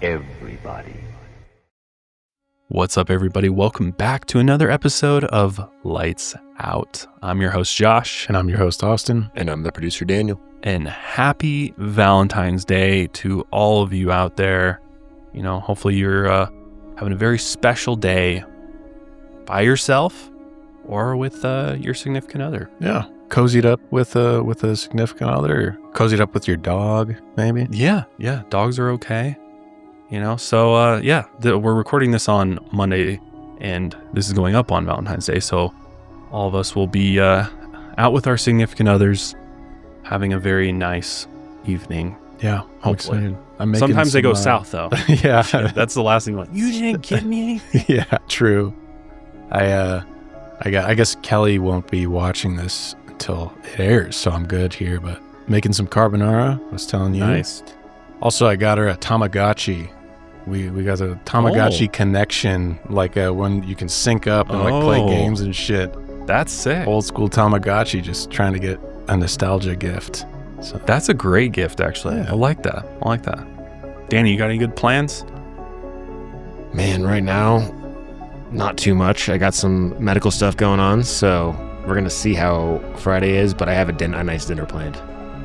everybody. What's up, everybody? Welcome back to another episode of Lights Out. I'm your host, Josh. And I'm your host, Austin. And I'm the producer, Daniel. And happy Valentine's Day to all of you out there. You know, hopefully you're having a very special day by yourself or with your significant other. Yeah. Cozied up with a significant other, or cozied up with your dog, maybe. Yeah. Dogs are okay. You know, so we're recording this on Monday, and this is going up on Valentine's Day. So all of us will be out with our significant others, having a very nice evening. Yeah, hopefully. Sometimes they go south, though. Yeah, that's the last thing. Like, you didn't give me anything. Yeah, true. I guess Kelly won't be watching this until it airs, so I'm good here. But making some carbonara, I was telling you. Nice. Also, I got her a Tamagotchi. We got a Tamagotchi connection, like one you can sync up and like play games and shit. That's sick. Old school Tamagotchi, just trying to get a nostalgia gift. So that's a great gift, actually. Yeah. I like that. Danny, you got any good plans? Man, right now, not too much. I got some medical stuff going on, so we're going to see how Friday is, but I have a nice dinner planned.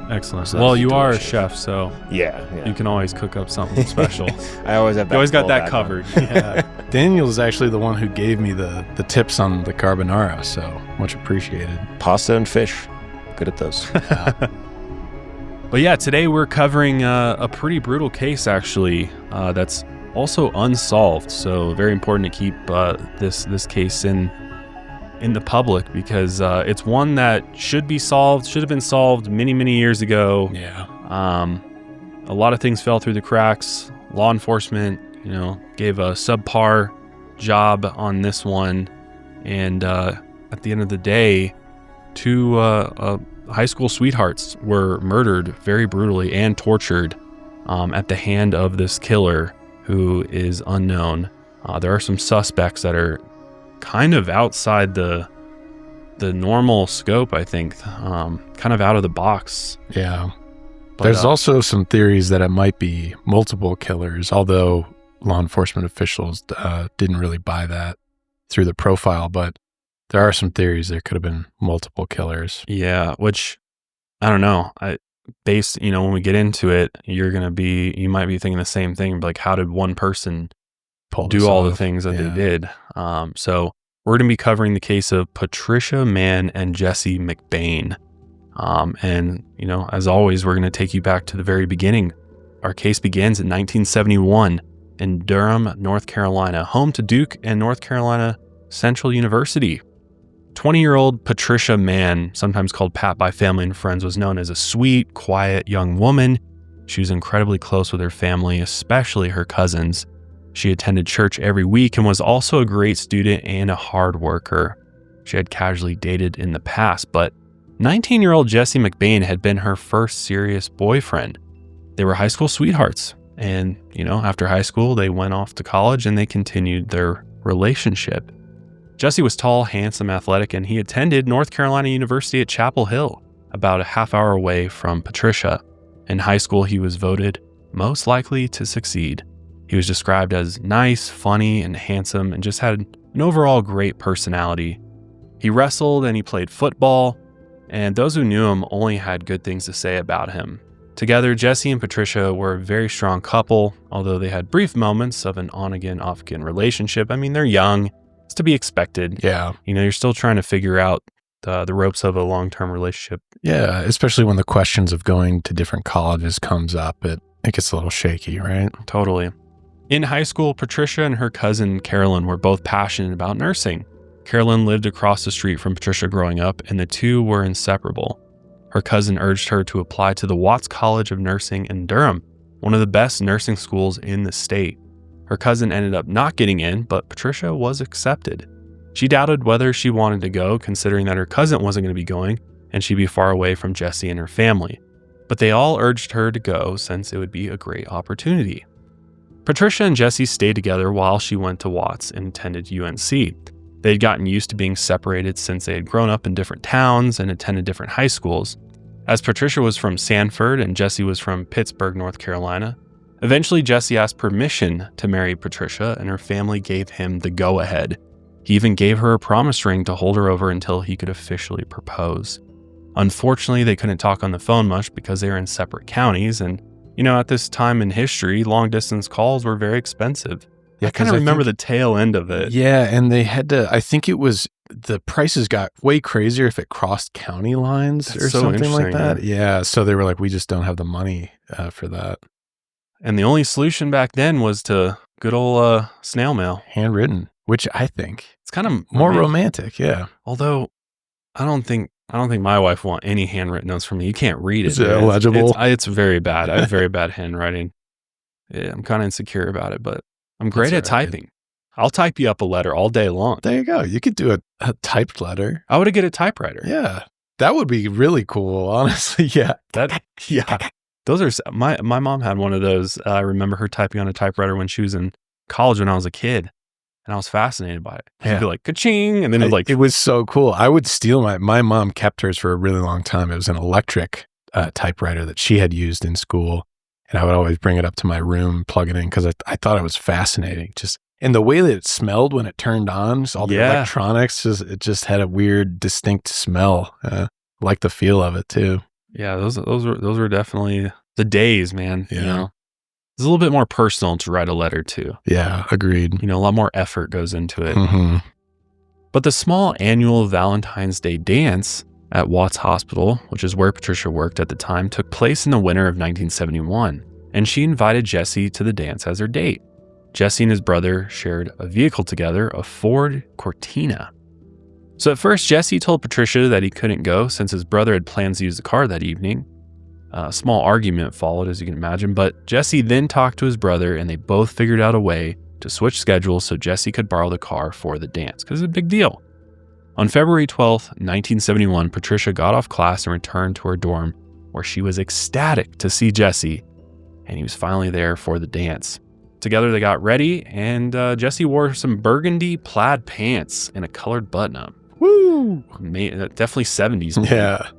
Excellent. So well, you are a chef, so yeah, you can always cook up something special. I always have that. You always got that covered. Yeah. Daniel's actually the one who gave me the tips on the carbonara, so much appreciated. Pasta and fish. Good at those. But yeah, today we're covering a pretty brutal case, actually, that's also unsolved. So very important to keep this case in the public, because it's one that should have been solved many years ago. Yeah. A lot of things fell through the cracks. Law enforcement, gave a subpar job on this one, and at the end of the day, two high school sweethearts were murdered very brutally and tortured at the hand of this killer who is unknown. There are some suspects that are kind of outside the normal scope, I think, kind of out of the box. Yeah. But there's also some theories that it might be multiple killers, although law enforcement officials didn't really buy that through the profile, but there are some theories there could have been multiple killers. Yeah, which I don't know. When we get into it, you might be thinking the same thing, like, how did one person do all the things that they did? So we're going to be covering the case of Patricia Mann and Jesse McBane. And as always, we're going to take you back to the very beginning. Our case begins in 1971 in Durham, North Carolina, home to Duke and North Carolina Central University. 20-year-old Patricia Mann, sometimes called Pat by family and friends, was known as a sweet, quiet young woman. She was incredibly close with her family, especially her cousins. She attended church every week and was also a great student and a hard worker. She had casually dated in the past, but 19-year-old Jesse McBane had been her first serious boyfriend. They were high school sweethearts, and, after high school, they went off to college and they continued their relationship. Jesse was tall, handsome, athletic, and he attended North Carolina University at Chapel Hill, about a half hour away from Patricia. In high school, he was voted most likely to succeed. He was described as nice, funny, and handsome, and just had an overall great personality. He wrestled and he played football, and those who knew him only had good things to say about him. Together, Jesse and Patricia were a very strong couple, although they had brief moments of an on-again, off-again relationship. I mean, they're young. It's to be expected. Yeah. You're still trying to figure out the ropes of a long-term relationship. Yeah, especially when the questions of going to different colleges comes up, it gets a little shaky, right? Totally. In high school, Patricia and her cousin Carolyn were both passionate about nursing. Carolyn lived across the street from Patricia growing up, and the two were inseparable. Her cousin urged her to apply to the Watts College of Nursing in Durham, one of the best nursing schools in the state. Her cousin ended up not getting in, but Patricia was accepted. She doubted whether she wanted to go, considering that her cousin wasn't going to be going, and she'd be far away from Jesse and her family. But they all urged her to go since it would be a great opportunity. Patricia and Jesse stayed together while she went to Watts and attended UNC. They'd gotten used to being separated since they had grown up in different towns and attended different high schools. As Patricia was from Sanford and Jesse was from Pittsburgh, North Carolina, Eventually, Jesse asked permission to marry Patricia, and her family gave him the go-ahead. He even gave her a promise ring to hold her over until he could officially propose. Unfortunately, they couldn't talk on the phone much because they were in separate counties, and at this time in history, long-distance calls were very expensive. Yeah, I kind of remember the tail end of it. Yeah, and they had to, I think it was, the prices got way crazier if it crossed county lines or something like that. Yeah, so they were like, we just don't have the money for that. And the only solution back then was to good old snail mail. Handwritten, which I think it's kind of more romantic, yeah. Although I don't think my wife will want any handwritten notes from me. You can't read it. Is it illegible? It's very bad. I have very bad handwriting. Yeah, I'm kind of insecure about it, but I'm great at typing. I'll type you up a letter all day long. There you go. You could do a typed letter. I would get a typewriter. Yeah. That would be really cool, honestly. Yeah. Those are, my mom had one of those. I remember her typing on a typewriter when she was in college when I was a kid, and I was fascinated by it. She'd be like, ka-ching, and then it was so cool. I would steal my mom kept hers for a really long time. It was an electric typewriter that she had used in school. And I would always bring it up to my room, plug it in, because I thought it was fascinating. And the way that it smelled when it turned on, all the electronics, it just had a weird, distinct smell. Like the feel of it too. Yeah, those were definitely the days, man. Yeah. It's a little bit more personal to write a letter too. Yeah, agreed. A lot more effort goes into it. Mm-hmm. But the small annual Valentine's Day dance at Watts Hospital, which is where Patricia worked at the time, took place in the winter of 1971, and she invited Jesse to the dance as her date. Jesse and his brother shared a vehicle together, a Ford Cortina. So at first, Jesse told Patricia that he couldn't go since his brother had plans to use the car that evening. A small argument followed, as you can imagine, but Jesse then talked to his brother, and they both figured out a way to switch schedules so Jesse could borrow the car for the dance, because it's a big deal. On February 12th, 1971, Patricia got off class and returned to her dorm, where she was ecstatic to see Jesse, and he was finally there for the dance. Together they got ready, and Jesse wore some burgundy plaid pants and a colored button-up. Woo! Definitely 70s. Man. Yeah.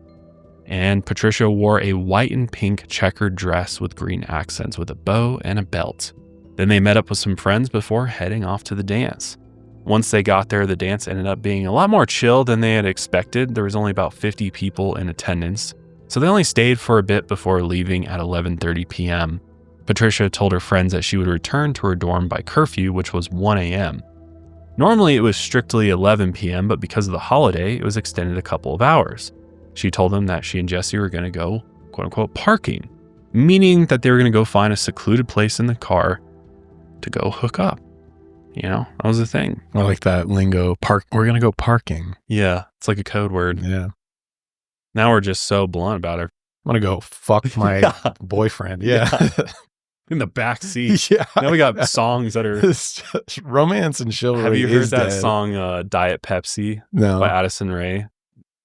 And Patricia wore a white and pink checkered dress with green accents with a bow and a belt. Then they met up with some friends before heading off to the dance. Once they got there, the dance ended up being a lot more chill than they had expected. There was only about 50 people in attendance, so they only stayed for a bit before leaving at 11:30 p.m. Patricia told her friends that she would return to her dorm by curfew, which was 1 a.m. Normally, it was strictly 11 p.m., but because of the holiday, it was extended a couple of hours. She told them that she and Jesse were going to go, quote-unquote, parking, meaning that they were going to go find a secluded place in the car to go hook up. That was the thing. I like that lingo. We're going to go parking. Yeah, it's like a code word. Yeah. Now we're just so blunt about it. I'm going to go fuck my boyfriend. Yeah. In the back seat. Yeah. Now we got songs that are... Romance and chivalry. Have you heard that song, Diet Pepsi? No. By Addison Rae?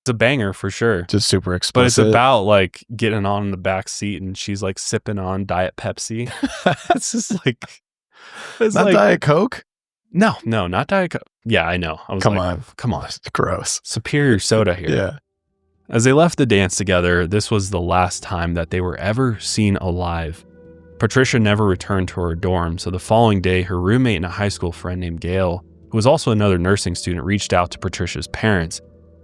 It's a banger for sure. Just super explicit. But it's about like getting on in the back seat and she's like sipping on Diet Pepsi. It's just like... It's not like, Diet Coke? No, not Diet Coke. Yeah, I know. I was Come on. It's gross. Superior soda here. Yeah. As they left the dance together, this was the last time that they were ever seen alive. Patricia never returned to her dorm, so the following day, her roommate and a high school friend named Gail, who was also another nursing student, reached out to Patricia's parents,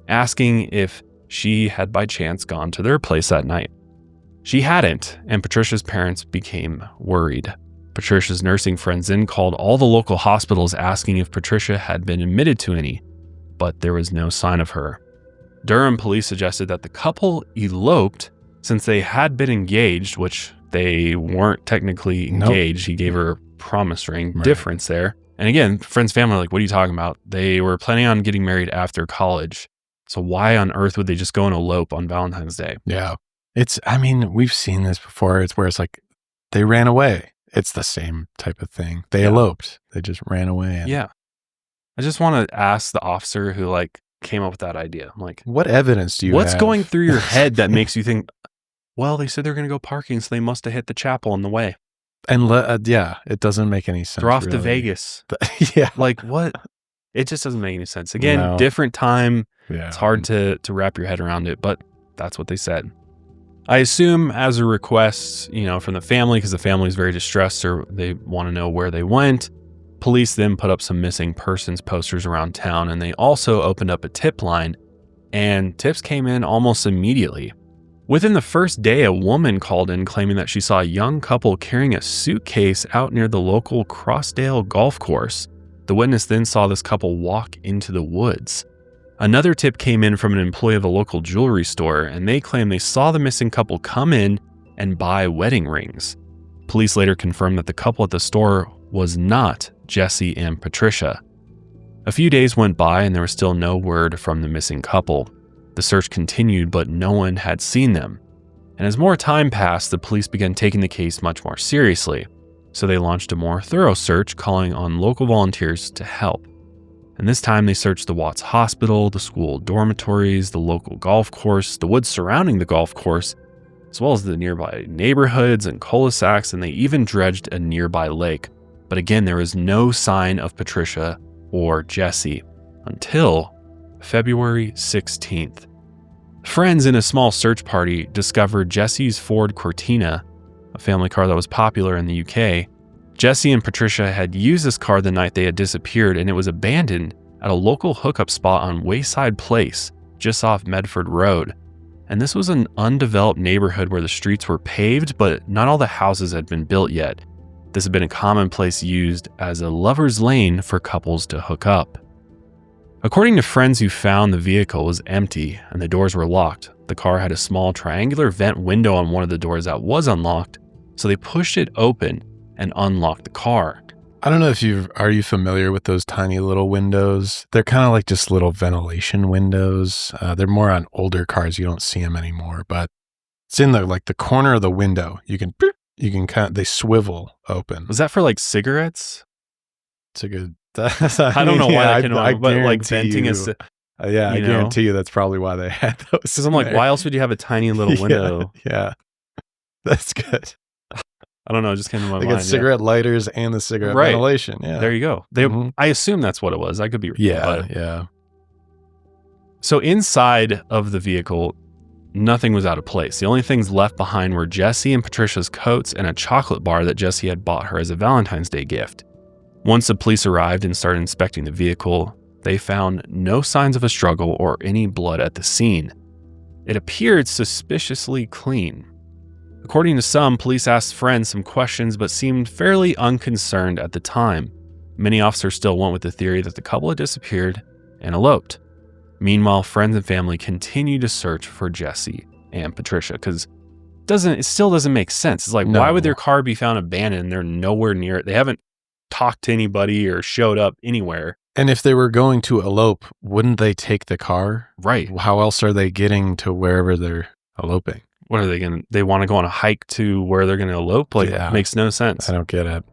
asking if she had by chance gone to their place that night. She hadn't, and Patricia's parents became worried. Patricia's nursing friends then called all the local hospitals asking if Patricia had been admitted to any, but there was no sign of her. Durham police suggested that the couple eloped since they had been engaged, which they weren't technically engaged. He gave her a promise ring. Right. Difference there. And again, friends, family are like, what are you talking about? They were planning on getting married after college. So why on earth would they just go and elope on Valentine's Day? Yeah. We've seen this before. It's where it's like they ran away. It's the same type of thing. They eloped. They just ran away. Yeah. I just want to ask the officer who came up with that idea. I'm like, what evidence do you have? What's going through your head that makes you think, well, they said they're going to go parking, so they must have hit the chapel on the way. And it doesn't make any sense. They're off to Vegas. Yeah. Like what? It just doesn't make any sense. Again, different time. Yeah. It's hard to wrap your head around it, but that's what they said. I assume as a request, from the family, because the family is very distressed or they want to know where they went. Police then put up some missing persons posters around town, and they also opened up a tip line, and tips came in almost immediately. Within the first day, a woman called in claiming that she saw a young couple carrying a suitcase out near the local Crossdale golf course. The witness then saw this couple walk into the woods. Another tip came in from an employee of a local jewelry store, and they claimed they saw the missing couple come in and buy wedding rings. Police later confirmed that the couple at the store was not Jesse and Patricia. A few days went by and there was still no word from the missing couple. The search continued, but no one had seen them. And as more time passed, the police began taking the case much more seriously. So they launched a more thorough search, calling on local volunteers to help. And this time they searched the Watts Hospital, the school dormitories, the local golf course, the woods surrounding the golf course, as well as the nearby neighborhoods and cul-de-sacs, and they even dredged a nearby lake. But again, there was no sign of Patricia or Jesse until February 16th. Friends in a small search party discovered Jesse's Ford Cortina, a family car that was popular in the UK. Jesse and Patricia had used this car the night they had disappeared, and it was abandoned at a local hookup spot on Wayside Place, just off Medford Road. And this was an undeveloped neighborhood where the streets were paved, but not all the houses had been built yet. This had been a common place used as a lover's lane for couples to hook up. According to friends who found the vehicle was empty and the doors were locked. The car had a small triangular vent window on one of the doors that was unlocked, so they pushed it open and unlocked the car. I don't know if are you familiar with those tiny little windows? They're kind of like just little ventilation windows. They're more on older cars. You don't see them anymore, but it's in the corner of the window. You can they swivel open. Was that for like cigarettes? It's a good. I don't know why that came on, but like venting is. I guarantee you that's probably why they had those. Because I'm like, why else would you have a tiny little window? Yeah. That's good. I don't know, it just came to my mind. They got cigarette lighters and the cigarette ventilation. Yeah. There you go. I assume that's what it was. I could be wrong. Yeah. So inside of the vehicle, nothing was out of place. The only things left behind were Jesse and Patricia's coats and a chocolate bar that Jesse had bought her as a Valentine's Day gift. Once the police arrived and started inspecting the vehicle, they found no signs of a struggle or any blood at the scene. It appeared suspiciously clean. According to some, police asked friends some questions but seemed fairly unconcerned at the time. Many officers still went with the theory that the couple had disappeared and eloped. Meanwhile, friends and family continued to search for Jesse and Patricia because it still doesn't make sense. It's like, why would their car be found abandoned? They're nowhere near it. They haven't talked to anybody or showed up anywhere. And if they were going to elope, wouldn't they take the car? Right. How else are they getting to wherever they're eloping? What are they want to go on a hike to where they're going to elope? Makes no sense. I don't get it.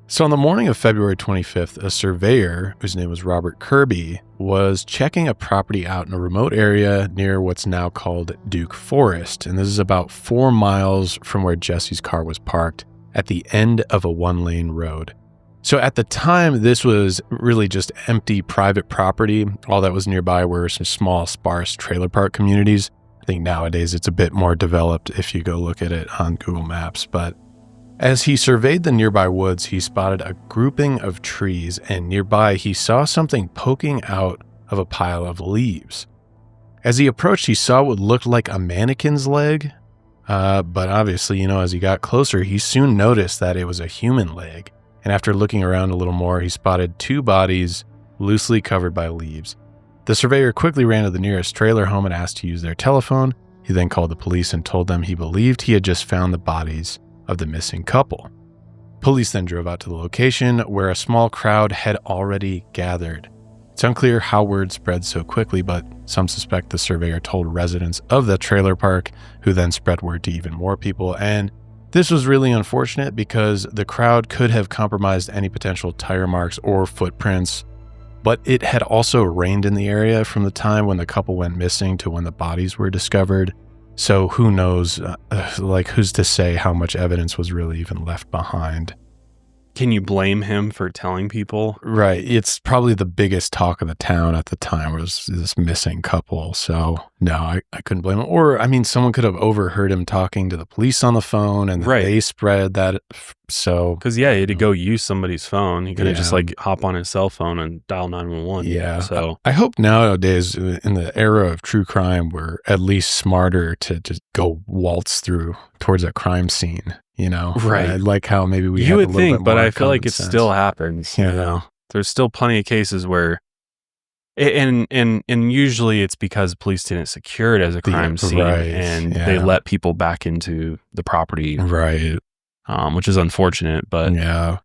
So on the morning of February 25th, a surveyor, whose name was Robert Kirby, was checking a property out in a remote area near what's now called Duke Forest. And this is about 4 miles from where Jesse's car was parked at the end of a 1-lane road. So at the time, this was really just empty private property. All that was nearby were some small, sparse trailer park communities. I think nowadays it's a bit more developed if you go look at it on Google Maps. But as he surveyed the nearby woods, he spotted a grouping of trees, and nearby he saw something poking out of a pile of leaves. As he approached, he saw what looked like a mannequin's leg. But obviously, as he got closer, he soon noticed that it was a human leg. And after looking around a little more, he spotted 2 bodies loosely covered by leaves. The surveyor quickly ran to the nearest trailer home and asked to use their telephone. He then called the police and told them he believed he had just found the bodies of the missing couple. Police then drove out to the location where a small crowd had already gathered. It's unclear how word spread so quickly, but some suspect the surveyor told residents of the trailer park, who then spread word to even more people. And this was really unfortunate because the crowd could have compromised any potential tire marks or footprints, but it had also rained in the area from the time when the couple went missing to when the bodies were discovered. So who knows, who's to say how much evidence was really even left behind. can you blame him for telling people? Right. It's probably the biggest talk of the town at the time was this missing couple. So no, I couldn't blame him. Or, I mean, someone could have overheard him talking to the police on the phone and Right. they spread that. So, because he had to go use somebody's phone. He could have just like hop on his cell phone and dial 911. Yeah. So I hope nowadays in the era of true crime, we're at least smarter to just go waltz through towards a crime scene. Right. I like how maybe we you have would a little think, bit but more I feel like common it sense. still happens. Yeah. There's still plenty of cases where, and usually it's because police didn't secure it as a crime scene, and they let people back into the property, right? Which is unfortunate, but yeah.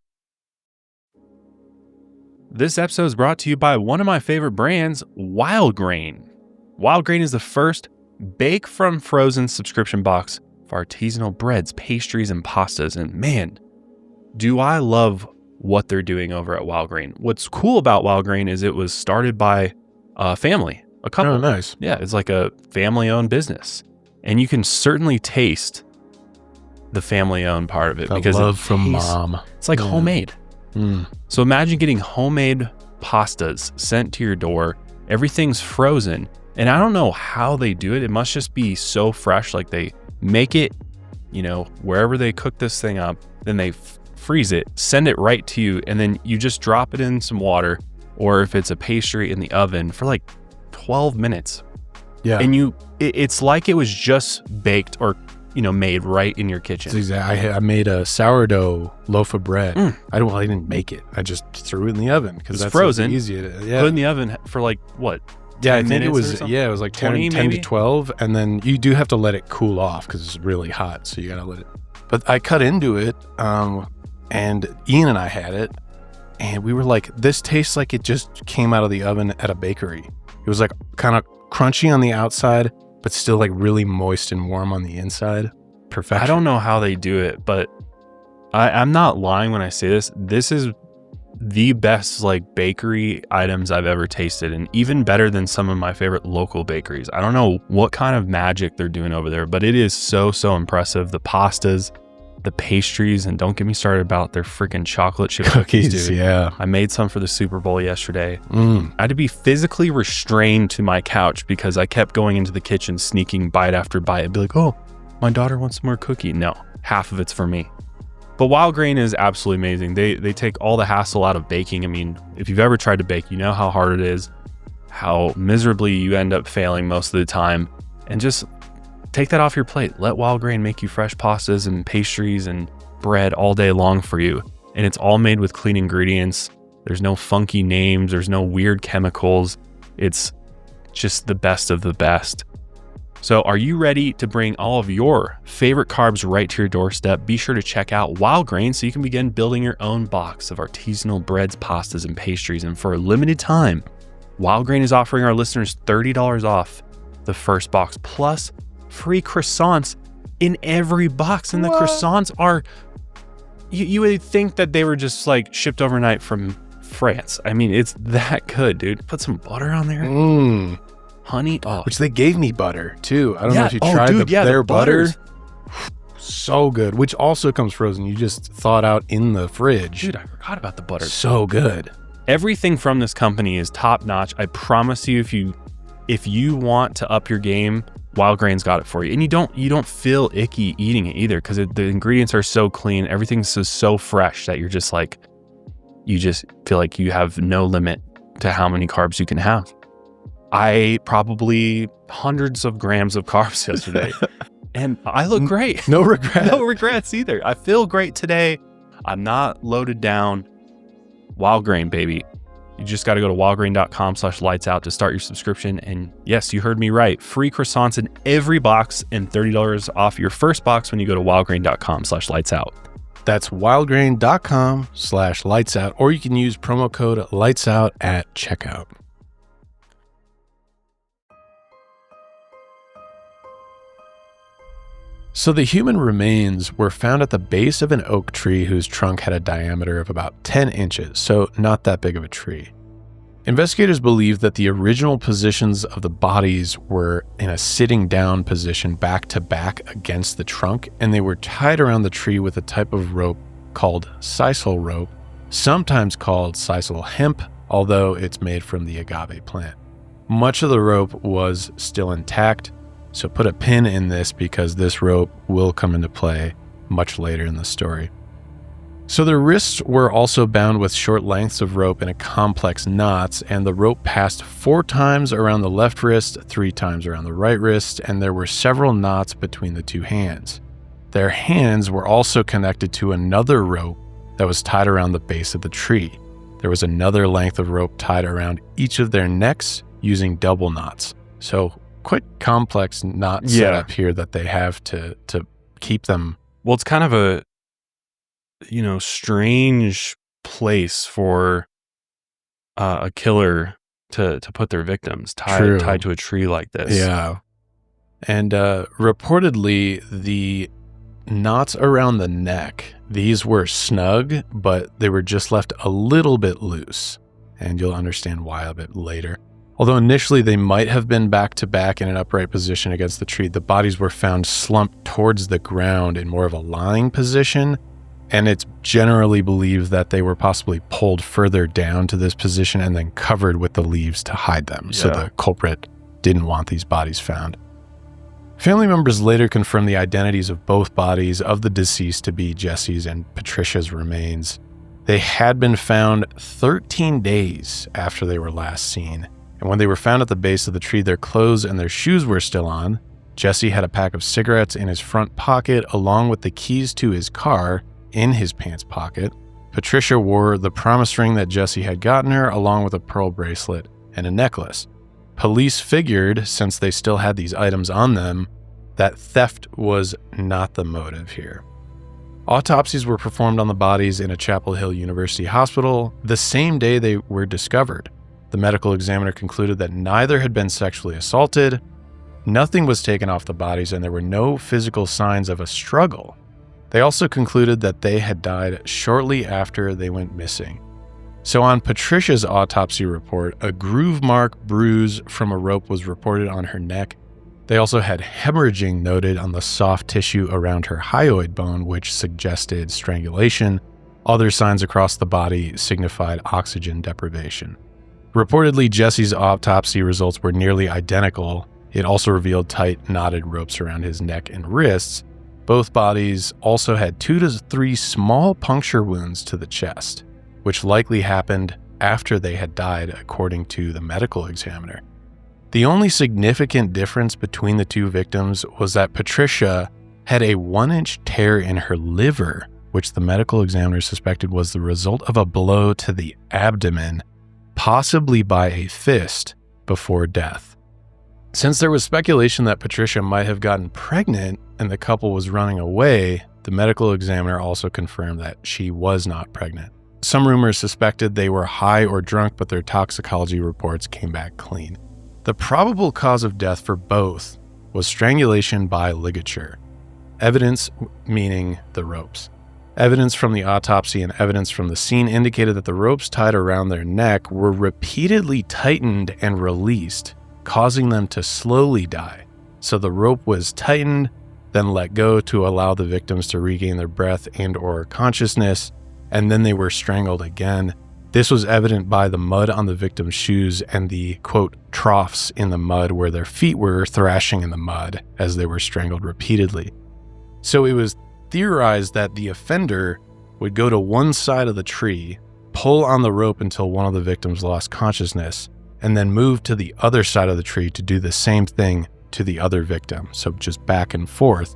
This episode is brought to you by one of my favorite brands, Wild Grain. Wild Grain is the first bake from frozen subscription box for artisanal breads, pastries, and pastas. And man, do I love what they're doing over at Wild Grain. What's cool about Wild Grain is it was started by a family, a couple. Oh, nice. Yeah, it's like a family-owned business. And you can certainly taste the family-owned part of it. The because love from mom. It's like homemade. Mm. So imagine getting homemade pastas sent to your door. Everything's frozen. And I don't know how they do it. It must just be so fresh. Like they make it, wherever they cook this thing up, then they freeze it, send it right to you, and then you just drop it in some water, or if it's a pastry, in the oven for like 12 minutes. Yeah. And it's like it was just baked or, made right in your kitchen. Exactly. I made a sourdough loaf of bread. I didn't make it. I just threw it in the oven because that's frozen. Easy. Put it in the oven for like what? Yeah, I think it was. Yeah, it was like 10 to 12, and then you do have to let it cool off because it's really hot. So you gotta let it. But I cut into it, and Ian and I had it, and we were like, "This tastes like it just came out of the oven at a bakery." It was like kind of crunchy on the outside, but still like really moist and warm on the inside. Perfection. I don't know how they do it, but I'm not lying when I say this. This is the best like bakery items I've ever tasted, and even better than some of my favorite local bakeries. I don't know what kind of magic they're doing over there, but it is so impressive. The pastas, the pastries, and don't get me started about their freaking chocolate chip cookies, dude. Yeah. I made some for the Super Bowl yesterday. I had to be physically restrained to my couch because I kept going into the kitchen, sneaking bite after bite. I'd be like, oh, my daughter wants some more cookie. No, half of it's for me. But Wild Grain is absolutely amazing. They take all the hassle out of baking. I mean, if you've ever tried to bake, you know how hard it is, how miserably you end up failing most of the time. And just take that off your plate. Let Wild Grain make you fresh pastas and pastries and bread all day long for you. And it's all made with clean ingredients. There's no funky names. There's no weird chemicals. It's just the best of the best. So are you ready to bring all of your favorite carbs right to your doorstep? Be sure to check out Wild Grain so you can begin building your own box of artisanal breads, pastas, and pastries. And for a limited time, Wild Grain is offering our listeners $30 off the first box, plus free croissants in every box. And the croissants are, you would think that they were just like shipped overnight from France. I mean, it's that good, dude. Put some butter on there. Honey, which they gave me butter too. I don't know if you tried their butter. So good, which also comes frozen. You just thaw it out in the fridge. Dude, I forgot about the butter. So good. Everything from this company is top notch. I promise you, if you want to up your game, Wild Grain's got it for you. And you don't feel icky eating it either because the ingredients are so clean. Everything's so fresh that you just feel like you have no limit to how many carbs you can have. I ate probably hundreds of grams of carbs yesterday, and I look great. No regrets. No regrets either. I feel great today. I'm not loaded down. Wild Grain, baby. You just got to go to wildgrain.com/lightsout to start your subscription. And yes, you heard me right. Free croissants in every box and $30 off your first box when you go to wildgrain.com/lightsout. That's wildgrain.com/lightsout, or you can use promo code lightsout at checkout. So the human remains were found at the base of an oak tree whose trunk had a diameter of about 10 inches, so not that big of a tree. Investigators believe that the original positions of the bodies were in a sitting down position back to back against the trunk, and they were tied around the tree with a type of rope called sisal rope, sometimes called sisal hemp, although it's made from the agave plant. Much of the rope was still intact, so put a pin in this because this rope will come into play much later in the story. So their wrists were also bound with short lengths of rope in a complex knots, and the rope passed 4 times around the left wrist, 3 times around the right wrist, and there were several knots between the 2 hands. Their hands were also connected to another rope that was tied around the base of the tree. There was another length of rope tied around each of their necks using double knots. So quite complex knot setup here that they have to keep them. Well, it's kind of a strange place for a killer to put their victims tied to a tree like this. Yeah. And reportedly, the knots around the neck, these were snug, but they were just left a little bit loose. And you'll understand why a bit later. Although initially they might have been back to back in an upright position against the tree, the bodies were found slumped towards the ground in more of a lying position. And it's generally believed that they were possibly pulled further down to this position and then covered with the leaves to hide them. So the culprit didn't want these bodies found. Family members later confirmed the identities of both bodies of the deceased to be Jesse's and Patricia's remains. They had been found 13 days after they were last seen. And when they were found at the base of the tree, their clothes and their shoes were still on. Jesse had a pack of cigarettes in his front pocket along with the keys to his car in his pants pocket. Patricia wore the promise ring that Jesse had gotten her, along with a pearl bracelet and a necklace. Police figured, since they still had these items on them, that theft was not the motive here. Autopsies were performed on the bodies in a Chapel Hill University hospital the same day they were discovered. The medical examiner concluded that neither had been sexually assaulted, nothing was taken off the bodies, and there were no physical signs of a struggle. They also concluded that they had died shortly after they went missing. So on Patricia's autopsy report, a groove mark bruise from a rope was reported on her neck. They also had hemorrhaging noted on the soft tissue around her hyoid bone, which suggested strangulation. Other signs across the body signified oxygen deprivation. Reportedly, Jesse's autopsy results were nearly identical. It also revealed tight, knotted ropes around his neck and wrists. Both bodies also had 2 to 3 small puncture wounds to the chest, which likely happened after they had died, according to the medical examiner. The only significant difference between the 2 victims was that Patricia had a 1-inch tear in her liver, which the medical examiner suspected was the result of a blow to the abdomen, possibly by a fist, before death. Since there was speculation that Patricia might have gotten pregnant and the couple was running away, the medical examiner also confirmed that she was not pregnant. Some rumors suspected they were high or drunk, but their toxicology reports came back clean. The probable cause of death for both was strangulation by ligature. Evidence, meaning the ropes. Evidence from the autopsy and evidence from the scene indicated that the ropes tied around their neck were repeatedly tightened and released, causing them to slowly die. So the rope was tightened, then let go to allow the victims to regain their breath and or consciousness, and then they were strangled again. This was evident by the mud on the victims' shoes and the, quote, troughs in the mud where their feet were thrashing in the mud as they were strangled repeatedly. So it was theorized that the offender would go to one side of the tree, pull on the rope until one of the victims lost consciousness, and then move to the other side of the tree to do the same thing to the other victim. So just back and forth.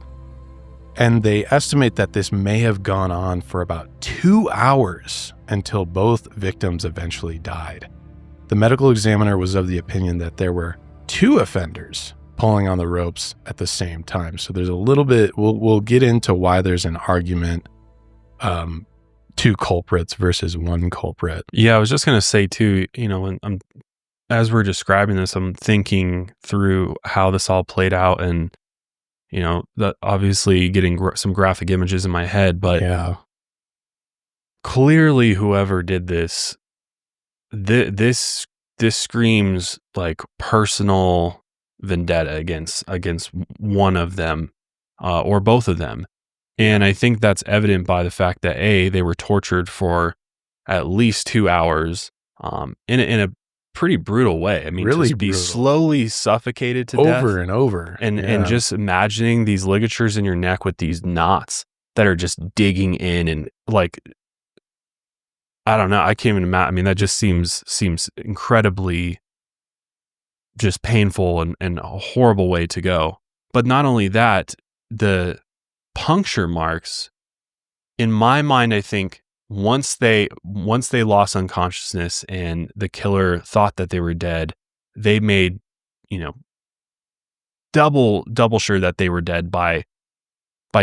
And they estimate that this may have gone on for about 2 hours until both victims eventually died. The medical examiner was of the opinion that there were 2 offenders pulling on the ropes at the same time. So there's a little bit, we'll get into why there's an argument, 2 culprits versus 1 culprit. Yeah, I was just going to say too, when as we're describing this, I'm thinking through how this all played out, and that obviously getting some graphic images in my head, but clearly whoever did this, this screams like personal vendetta against one of them, or both of them. And I think that's evident by the fact that they were tortured for at least 2 hours in a pretty brutal way. I mean, really to be brutal. slowly suffocated to death. Over and over. And just imagining these ligatures in your neck with these knots that are just digging in and like, I don't know. I can't even imagine. I mean, that just seems incredibly just painful and a horrible way to go. But not only that, the puncture marks, in my mind, I think once they lost unconsciousness and the killer thought that they were dead, they made, double sure that they were dead by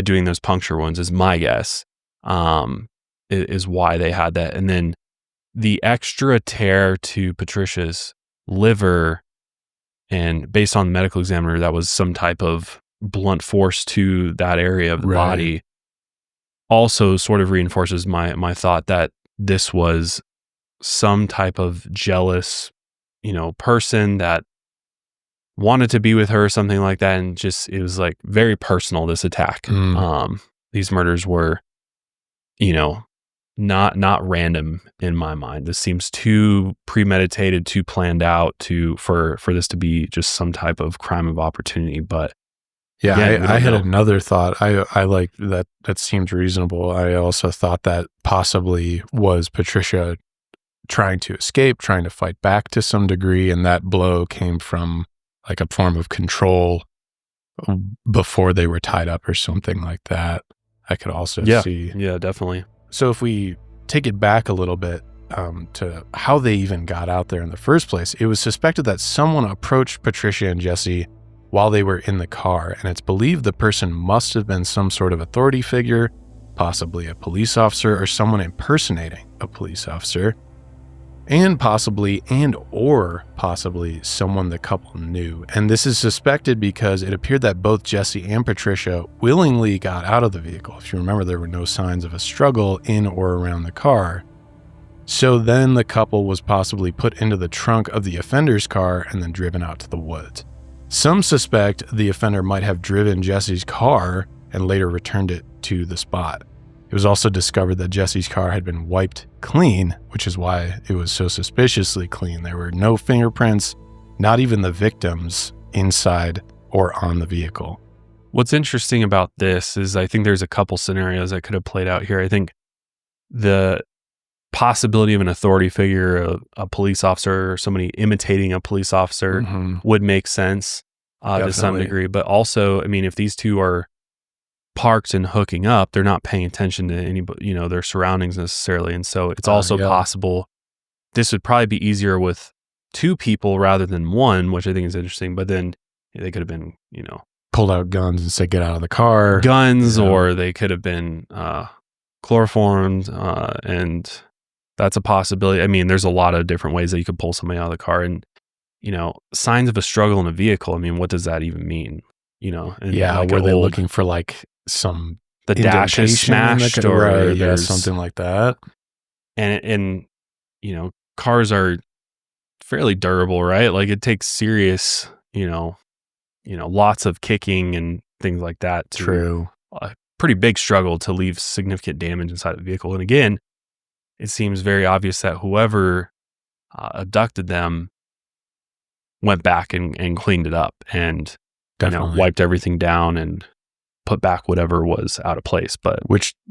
doing those puncture wounds, is my guess. Is why they had that. And then the extra tear to Patricia's liver, and based on the medical examiner, that was some type of blunt force to that area of the body, also sort of reinforces my thought that this was some type of jealous, person that wanted to be with her, something like that. And just, it was like very personal, this attack. These murders were, not random in my mind. This seems too premeditated, too planned out for this to be just some type of crime of opportunity. But yeah, I had another thought. I like that. That seems reasonable. I also thought that possibly was Patricia trying to escape, trying to fight back to some degree, and that blow came from like a form of control before they were tied up or something like that. I could also see. Yeah, definitely. So if we take it back a little bit to how they even got out there in the first place, it was suspected that someone approached Patricia and Jesse while they were in the car, and it's believed the person must have been some sort of authority figure, possibly a police officer or someone impersonating a police officer, and possibly someone the couple knew. And this is suspected because it appeared that both Jesse and Patricia willingly got out of the vehicle. If you remember, there were no signs of a struggle in or around the car. So then the couple was possibly put into the trunk of the offender's car and then driven out to the woods. Some suspect the offender might have driven Jesse's car and later returned it to the spot. It was also discovered that Jesse's car had been wiped clean, which is why it was so suspiciously clean. There were no fingerprints, not even the victims inside or on the vehicle. What's interesting about this is I think there's a couple scenarios that could have played out here. I think the possibility of an authority figure, a police officer, or somebody imitating a police officer would make sense to some degree. But also, I mean, if these two are parked and hooking up, they're not paying attention to anybody, their surroundings necessarily. And so it's also possible this would probably be easier with two people rather than one, which I think is interesting. But then they could have been, pulled out guns and said, get out of the car. Or they could have been chloroformed, and that's a possibility. I mean, there's a lot of different ways that you could pull somebody out of the car. And, signs of a struggle in a vehicle, I mean, what does that even mean? And were they looking for like the dash is smashed or something like that? And cars are fairly durable, right? Like it takes serious, lots of kicking and things like that. True. A pretty big struggle to leave significant damage inside the vehicle. And again, it seems very obvious that whoever abducted them went back and cleaned it up and wiped everything down and put back whatever was out of place.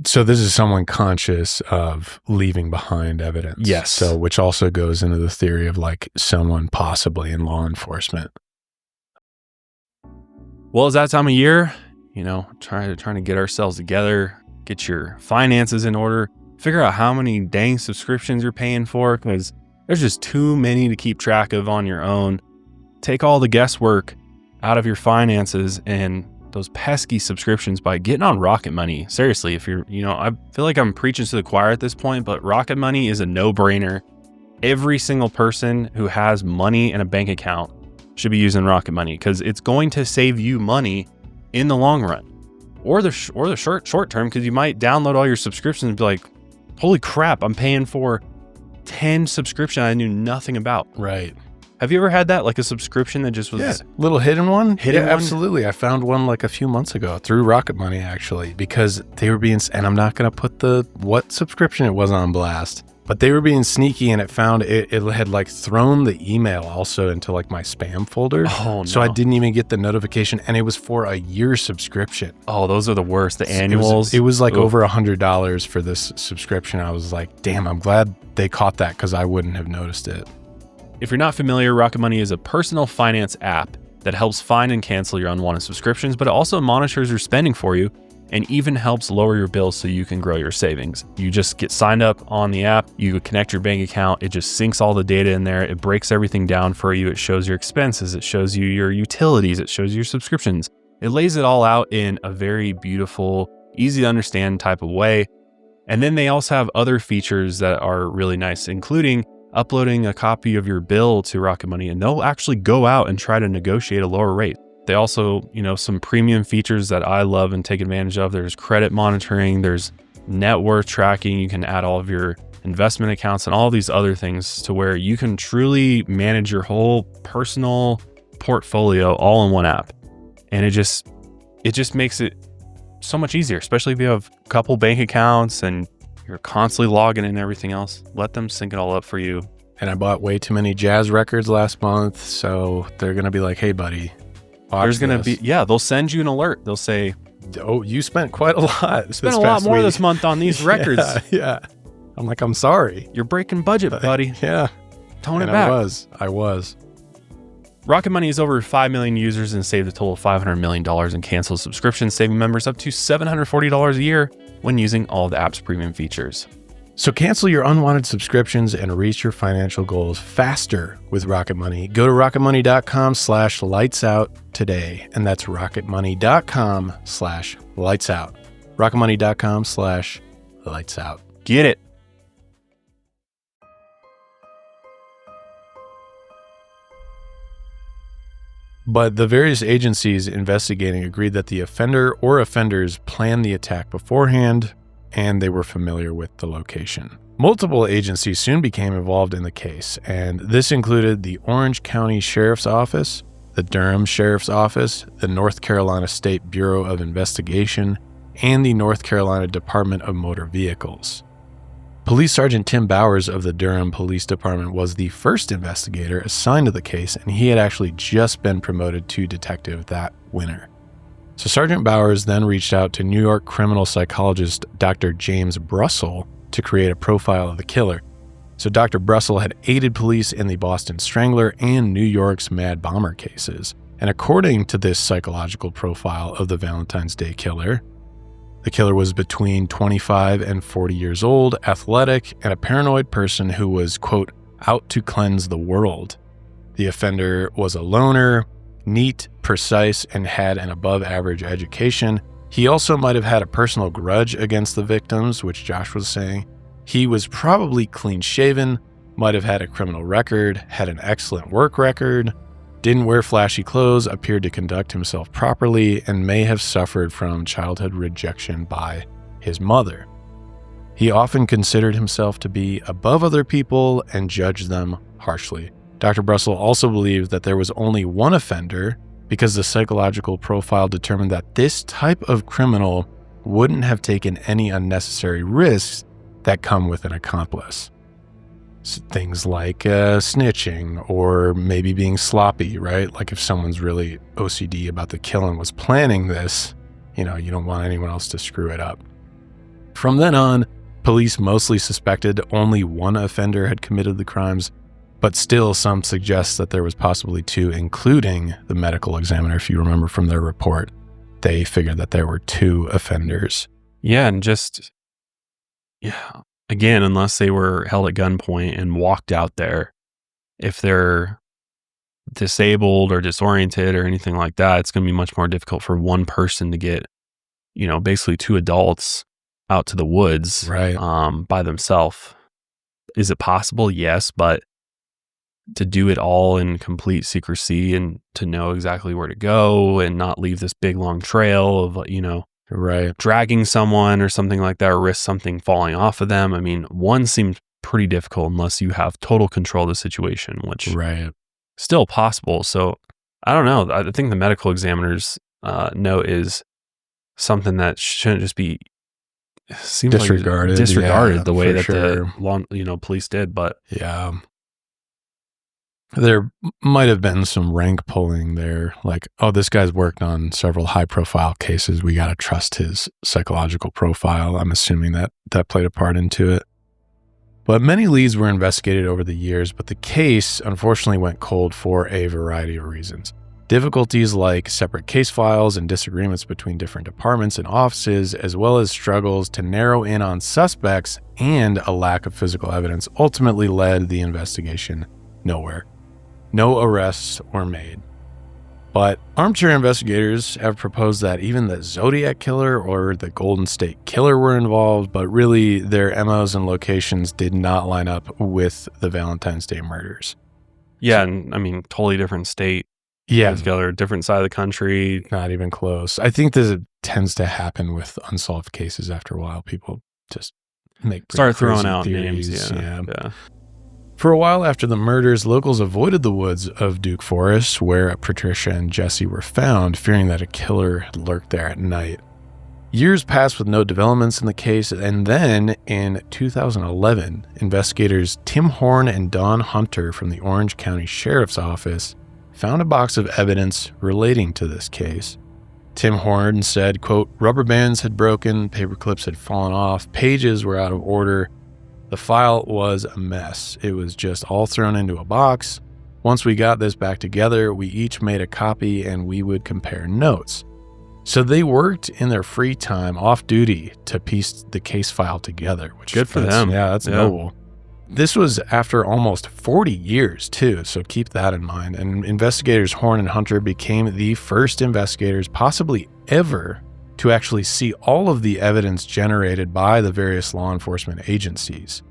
So this is someone conscious of leaving behind evidence. Yes. So which also goes into the theory of like someone possibly in law enforcement. Well, it's that time of year, trying to get ourselves together, get your finances in order, figure out how many dang subscriptions you're paying for, because there's just too many to keep track of on your own. Take all the guesswork out of your finances and those pesky subscriptions by getting on Rocket Money. Seriously, if you're, I feel like I'm preaching to the choir at this point, but Rocket Money is a no-brainer. Every single person who has money in a bank account should be using Rocket Money because it's going to save you money in the long run, or the short term, because you might download all your subscriptions and be like, holy crap, I'm paying for 10 subscriptions I knew nothing about. Right. Have you ever had that, like a subscription that just was... Yeah, little hidden one? Hidden one? Absolutely. I found one like a few months ago through Rocket Money, actually, because they were being, and I'm not going to put what subscription it was on blast, but they were being sneaky, and it had like thrown the email also into like my spam folder. Oh, no. So I didn't even get the notification, and it was for a year subscription. Oh, those are the worst. The annuals. It was like over $100 for this subscription. I was like, damn, I'm glad they caught that because I wouldn't have noticed it. If you're not familiar, Rocket Money is a personal finance app that helps find and cancel your unwanted subscriptions, but it also monitors your spending for you and even helps lower your bills so you can grow your savings. You just get signed up on the app, you connect your bank account, it just syncs all the data in there, it breaks everything down for you, it shows your expenses, it shows you your utilities, it shows you your subscriptions. It lays it all out in a very beautiful, easy to understand type of way. And then they also have other features that are really nice, including uploading a copy of your bill to Rocket Money, and they'll actually go out and try to negotiate a lower rate. They also, some premium features that I love and take advantage of. There's credit monitoring, there's net worth tracking. You can add all of your investment accounts and all these other things to where you can truly manage your whole personal portfolio all in one app. And it just makes it so much easier, especially if you have a couple bank accounts and you're constantly logging in and everything else. Let them sync it all up for you. And I bought way too many jazz records last month, so they're going to be like, hey, buddy, there's going to be, they'll send you an alert. They'll say, oh, you spent quite a lot. Spent a lot more this month on these records. Yeah. I'm like, I'm sorry. You're breaking budget, buddy. Yeah. Tone it back. I was. Rocket Money has over 5 million users and saved a total of $500 million in canceled subscriptions, saving members up to $740 a year when using all of the app's premium features. So cancel your unwanted subscriptions and reach your financial goals faster with Rocket Money. Go to rocketmoney.com/lightsout today. And that's rocketmoney.com/lightsout. rocketmoney.com/lightsout. Get it. But the various agencies investigating agreed that the offender or offenders planned the attack beforehand, and they were familiar with the location. Multiple agencies soon became involved in the case, and this included the Orange County Sheriff's Office, the Durham Sheriff's Office, the North Carolina State Bureau of Investigation, and the North Carolina Department of Motor Vehicles. Police Sergeant Tim Bowers of the Durham Police Department was the first investigator assigned to the case, and he had actually just been promoted to detective that winter. So Sergeant Bowers then reached out to New York criminal psychologist Dr. James Brussel to create a profile of the killer. So Dr. Brussel had aided police in the Boston Strangler and New York's Mad Bomber cases. And according to this psychological profile of the Valentine's Day killer, the killer was between 25 and 40 years old, athletic, and a paranoid person who was, quote, out to cleanse the world. The offender was a loner, neat, precise, and had an above-average education. He also might have had a personal grudge against the victims, which Josh was saying. He was probably clean-shaven, might have had a criminal record, had an excellent work record, didn't wear flashy clothes, appeared to conduct himself properly, and may have suffered from childhood rejection by his mother. He often considered himself to be above other people and judged them harshly. Dr. Brussel also believed that there was only one offender because the psychological profile determined that this type of criminal wouldn't have taken any unnecessary risks that come with an accomplice. Things like snitching or maybe being sloppy, right? Like if someone's really OCD about the kill and was planning this, you don't want anyone else to screw it up. From then on, police mostly suspected only one offender had committed the crimes, but still some suggest that there was possibly two, including the medical examiner. If you remember from their report, they figured that there were two offenders. Yeah, and again, unless they were held at gunpoint and walked out there, if they're disabled or disoriented or anything like that, it's going to be much more difficult for one person to get, basically two adults out to the woods, right, by themselves. Is it possible? Yes, but to do it all in complete secrecy and to know exactly where to go and not leave this big long trail of, right, dragging someone or something like that, or risk something falling off of them. I mean, one seemed pretty difficult unless you have total control of the situation, which right. still possible. So I don't know. I think the medical examiner's note is something that shouldn't just be disregarded. The way that the police did. But yeah, there might have been some rank pulling there. Like, oh, this guy's worked on several high profile cases. We got to trust his psychological profile. I'm assuming that played a part into it. But many leads were investigated over the years, but the case unfortunately went cold for a variety of reasons. Difficulties like separate case files and disagreements between different departments and offices, as well as struggles to narrow in on suspects and a lack of physical evidence, ultimately led the investigation nowhere. No arrests were made. But armchair investigators have proposed that even the Zodiac Killer or the Golden State Killer were involved, but really their MOs and locations did not line up with the Valentine's Day murders. Yeah, and I mean, totally different state. Yeah. Together, different side of the country. Not even close. I think this tends to happen with unsolved cases after a while. People just start throwing out theories. names. Yeah. For a while after the murders, locals avoided the woods of Duke Forest, where Patricia and Jesse were found, fearing that a killer had lurked there at night. Years passed with no developments in the case, and then in 2011, investigators Tim Horn and Don Hunter from the Orange County Sheriff's Office found a box of evidence relating to this case. Tim Horn said, quote, "Rubber bands had broken, paper clips had fallen off, pages were out of order. The file was a mess. It was just all thrown into a box. Once we got this back together, we each made a copy and we would compare notes." So they worked in their free time off duty to piece the case file together, which good for them. Yeah, that's noble. This was after almost 40 years too, so keep that in mind. And investigators Horn and Hunter became the first investigators possibly ever to actually see all of the evidence generated by the various law enforcement agencies,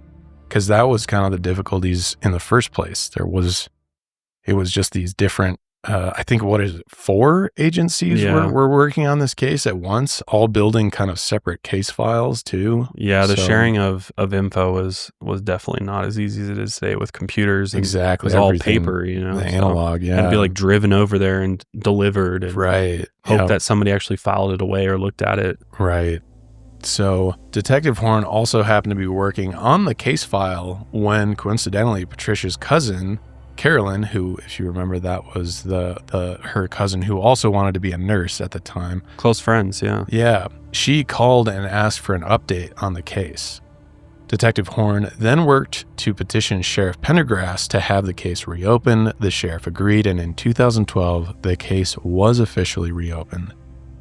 because that was kind of the difficulties in the first place. It was just these different, I think, 4 agencies were working on this case at once, all building kind of separate case files too. Yeah, the sharing of info was definitely not as easy as it is today with computers. Exactly. It was all paper, the analog, It had to be like driven over there and delivered. And right. Hope that somebody actually filed it away or looked at it. Right. So Detective Horn also happened to be working on the case file when, coincidentally, Patricia's cousin, Carolyn, who, if you remember, that was her cousin who also wanted to be a nurse at the time. Close friends, yeah. Yeah. She called and asked for an update on the case. Detective Horn then worked to petition Sheriff Pendergrass to have the case reopened. The sheriff agreed, and in 2012, the case was officially reopened.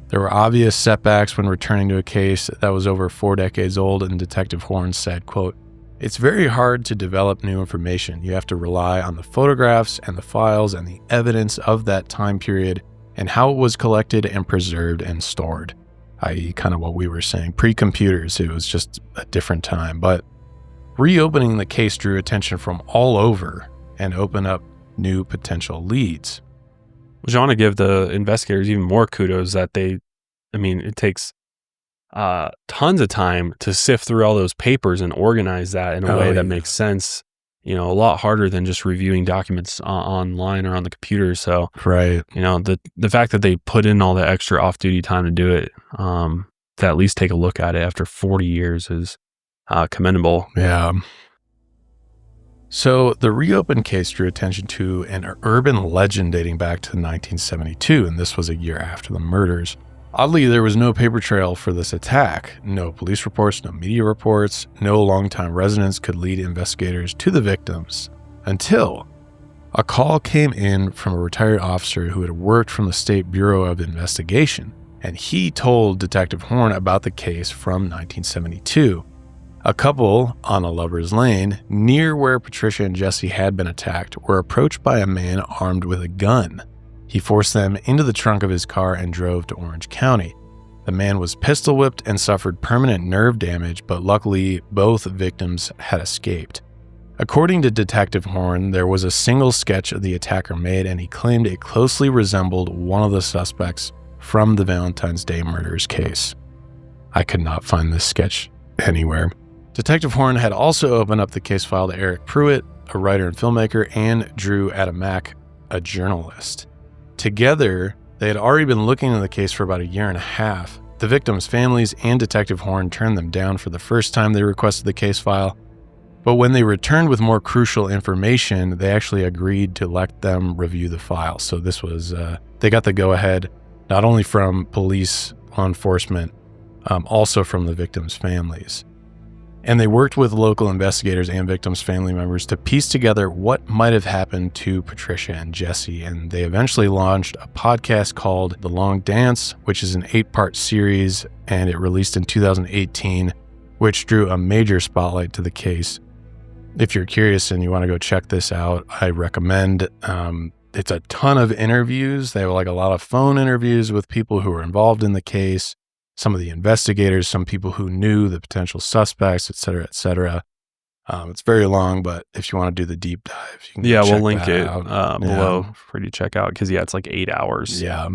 There were obvious setbacks when returning to a case that was over 4 decades old, and Detective Horn said, quote, "It's very hard to develop new information. You have to rely on the photographs and the files and the evidence of that time period and how it was collected and preserved and stored," i.e. kind of what we were saying. Pre-computers, it was just a different time. But reopening the case drew attention from all over and opened up new potential leads. Which I want to give the investigators even more kudos that it takes tons of time to sift through all those papers and organize that in a way that makes sense. A lot harder than just reviewing documents online or on the computer. So, right. The fact that they put in all the extra off-duty time to do it, to at least take a look at it after 40 years is commendable. Yeah. So the reopened case drew attention to an urban legend dating back to 1972, and this was a year after the murders. Oddly, there was no paper trail for this attack. No police reports, no media reports, no longtime residents could lead investigators to the victims until a call came in from a retired officer who had worked from the State Bureau of Investigation, and he told Detective Horn about the case from 1972. A couple on a lover's lane near where Patricia and Jesse had been attacked were approached by a man armed with a gun. He forced them into the trunk of his car and drove to Orange County. The man was pistol whipped and suffered permanent nerve damage, but luckily both victims had escaped. According to Detective Horn, there was a single sketch of the attacker made, and he claimed it closely resembled one of the suspects from the Valentine's Day murders case. I could not find this sketch anywhere. Detective Horn had also opened up the case file to Eric Pruitt, a writer and filmmaker, and Drew Adamack, a journalist. Together, they had already been looking into the case for about a year and a half. The victims' families and Detective Horn turned them down for the first time they requested the case file. But when they returned with more crucial information, they actually agreed to let them review the file. So this was, they got the go-ahead, not only from police, law enforcement, also from the victims' families. And they worked with local investigators and victims' family members to piece together what might have happened to Patricia and Jesse. And they eventually launched a podcast called The Long Dance, which is an 8-part series, and it released in 2018, which drew a major spotlight to the case. If you're curious and you want to go check this out, I recommend. It's a ton of interviews. They have like a lot of phone interviews with people who were involved in the case, some of the investigators, some people who knew the potential suspects, et cetera, et cetera. It's very long, but if you want to do the deep dive, you can we'll link it below for you to check out because, it's like 8 hours. Yeah.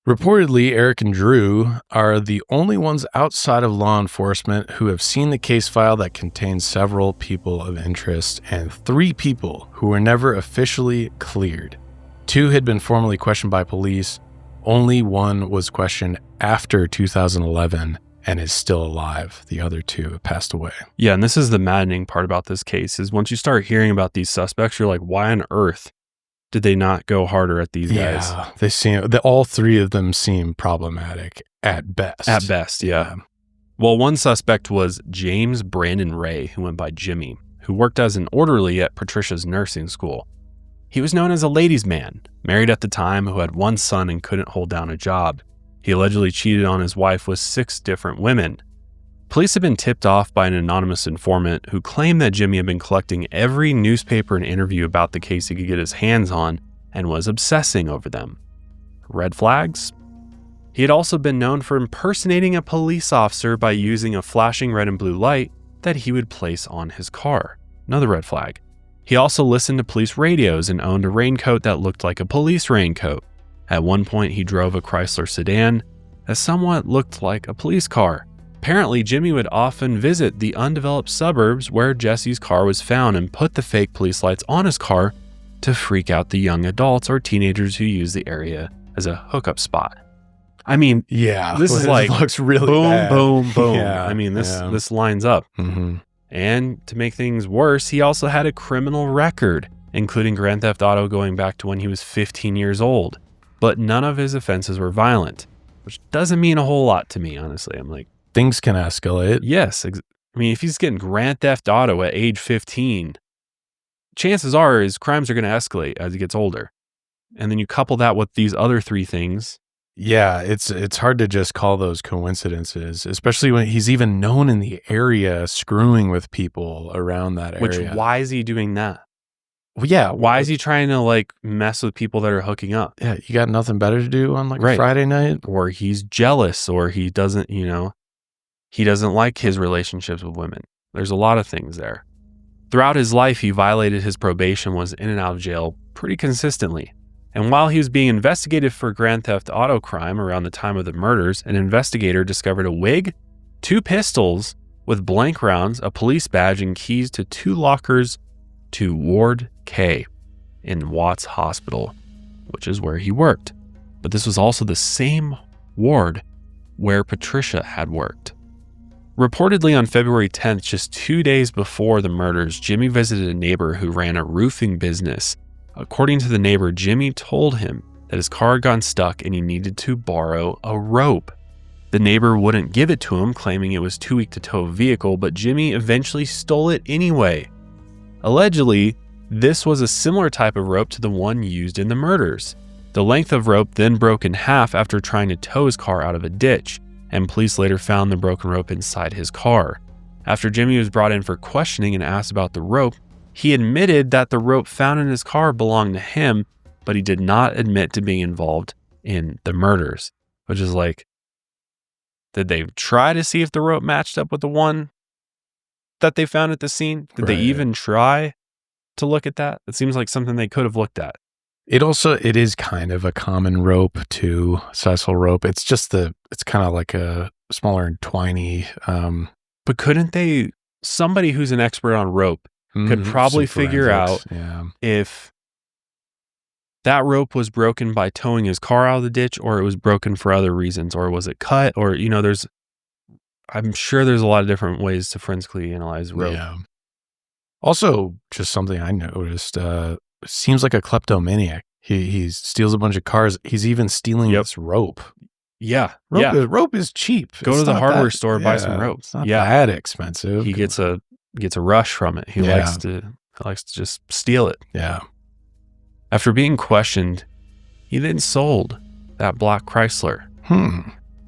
Reportedly, Eric and Drew are the only ones outside of law enforcement who have seen the case file that contains several people of interest and 3 people who were never officially cleared. 2 had been formally questioned by police. Only 1 was questioned after 2011 and is still alive. The other 2 have passed away. Yeah, and this is the maddening part about this case is once you start hearing about these suspects, you're like, why on earth did they not go harder at these guys? Yeah, they seem, all 3 of them seem problematic at best. At best, yeah. Well, one suspect was James Brandon Ray, who went by Jimmy, who worked as an orderly at Patricia's nursing school. He was known as a ladies' man, married at the time, who had 1 son and couldn't hold down a job. He allegedly cheated on his wife with 6 different women. Police had been tipped off by an anonymous informant who claimed that Jimmy had been collecting every newspaper and interview about the case he could get his hands on and was obsessing over them. Red flags? He had also been known for impersonating a police officer by using a flashing red and blue light that he would place on his car. Another red flag. He also listened to police radios and owned a raincoat that looked like a police raincoat. At one point, he drove a Chrysler sedan that somewhat looked like a police car. Apparently, Jimmy would often visit the undeveloped suburbs where Jesse's car was found and put the fake police lights on his car to freak out the young adults or teenagers who use the area as a hookup spot. I mean, this is like looks really boom, bad. boom, boom. Yeah, I mean, this lines up. Mm-hmm. And to make things worse, he also had a criminal record, including Grand Theft Auto going back to when he was 15 years old. But none of his offenses were violent, which doesn't mean a whole lot to me, honestly. I'm like, things can escalate. Yes. I mean, if he's getting Grand Theft Auto at age 15, chances are his crimes are going to escalate as he gets older. And then you couple that with these other 3 things. Yeah, it's hard to just call those coincidences, especially when he's even known in the area screwing with people around that area. Which, why is he doing that? Well, yeah. Why is he trying to like mess with people that are hooking up? Yeah, you got nothing better to do on like a Friday night? Or he's jealous, or he doesn't, he doesn't like his relationships with women. There's a lot of things there. Throughout his life, he violated his probation, was in and out of jail pretty consistently. And while he was being investigated for Grand Theft Auto crime around the time of the murders, an investigator discovered a wig, 2 pistols with blank rounds, a police badge, and keys to 2 lockers to Ward K in Watts Hospital, which is where he worked. But this was also the same ward where Patricia had worked. Reportedly on February 10th, just 2 days before the murders, Jimmy visited a neighbor who ran a roofing business. According to the neighbor, Jimmy told him that his car had gone stuck and he needed to borrow a rope. The neighbor wouldn't give it to him, claiming it was too weak to tow a vehicle, but Jimmy eventually stole it anyway. Allegedly, this was a similar type of rope to the one used in the murders. The length of rope then broke in half after trying to tow his car out of a ditch, and police later found the broken rope inside his car. After Jimmy was brought in for questioning and asked about the rope, he admitted that the rope found in his car belonged to him, but he did not admit to being involved in the murders, which is like, did they try to see if the rope matched up with the one that they found at the scene? Did they even try to look at that? It seems like something they could have looked at. It is kind of a common rope too, sisal rope. It's just it's kind of like a smaller and twiny. But couldn't somebody who's an expert on rope could probably figure out if that rope was broken by towing his car out of the ditch, or it was broken for other reasons, or was it cut, or, I'm sure there's a lot of different ways to forensically analyze rope. Yeah. Also, just something I noticed, seems like a kleptomaniac. He steals a bunch of cars. He's even stealing this rope. Yeah. Rope is cheap. Go to the hardware store, buy some rope. It's not that expensive. He gets a rush from it. He likes to just steal it. Yeah. After being questioned, he then sold that black Chrysler.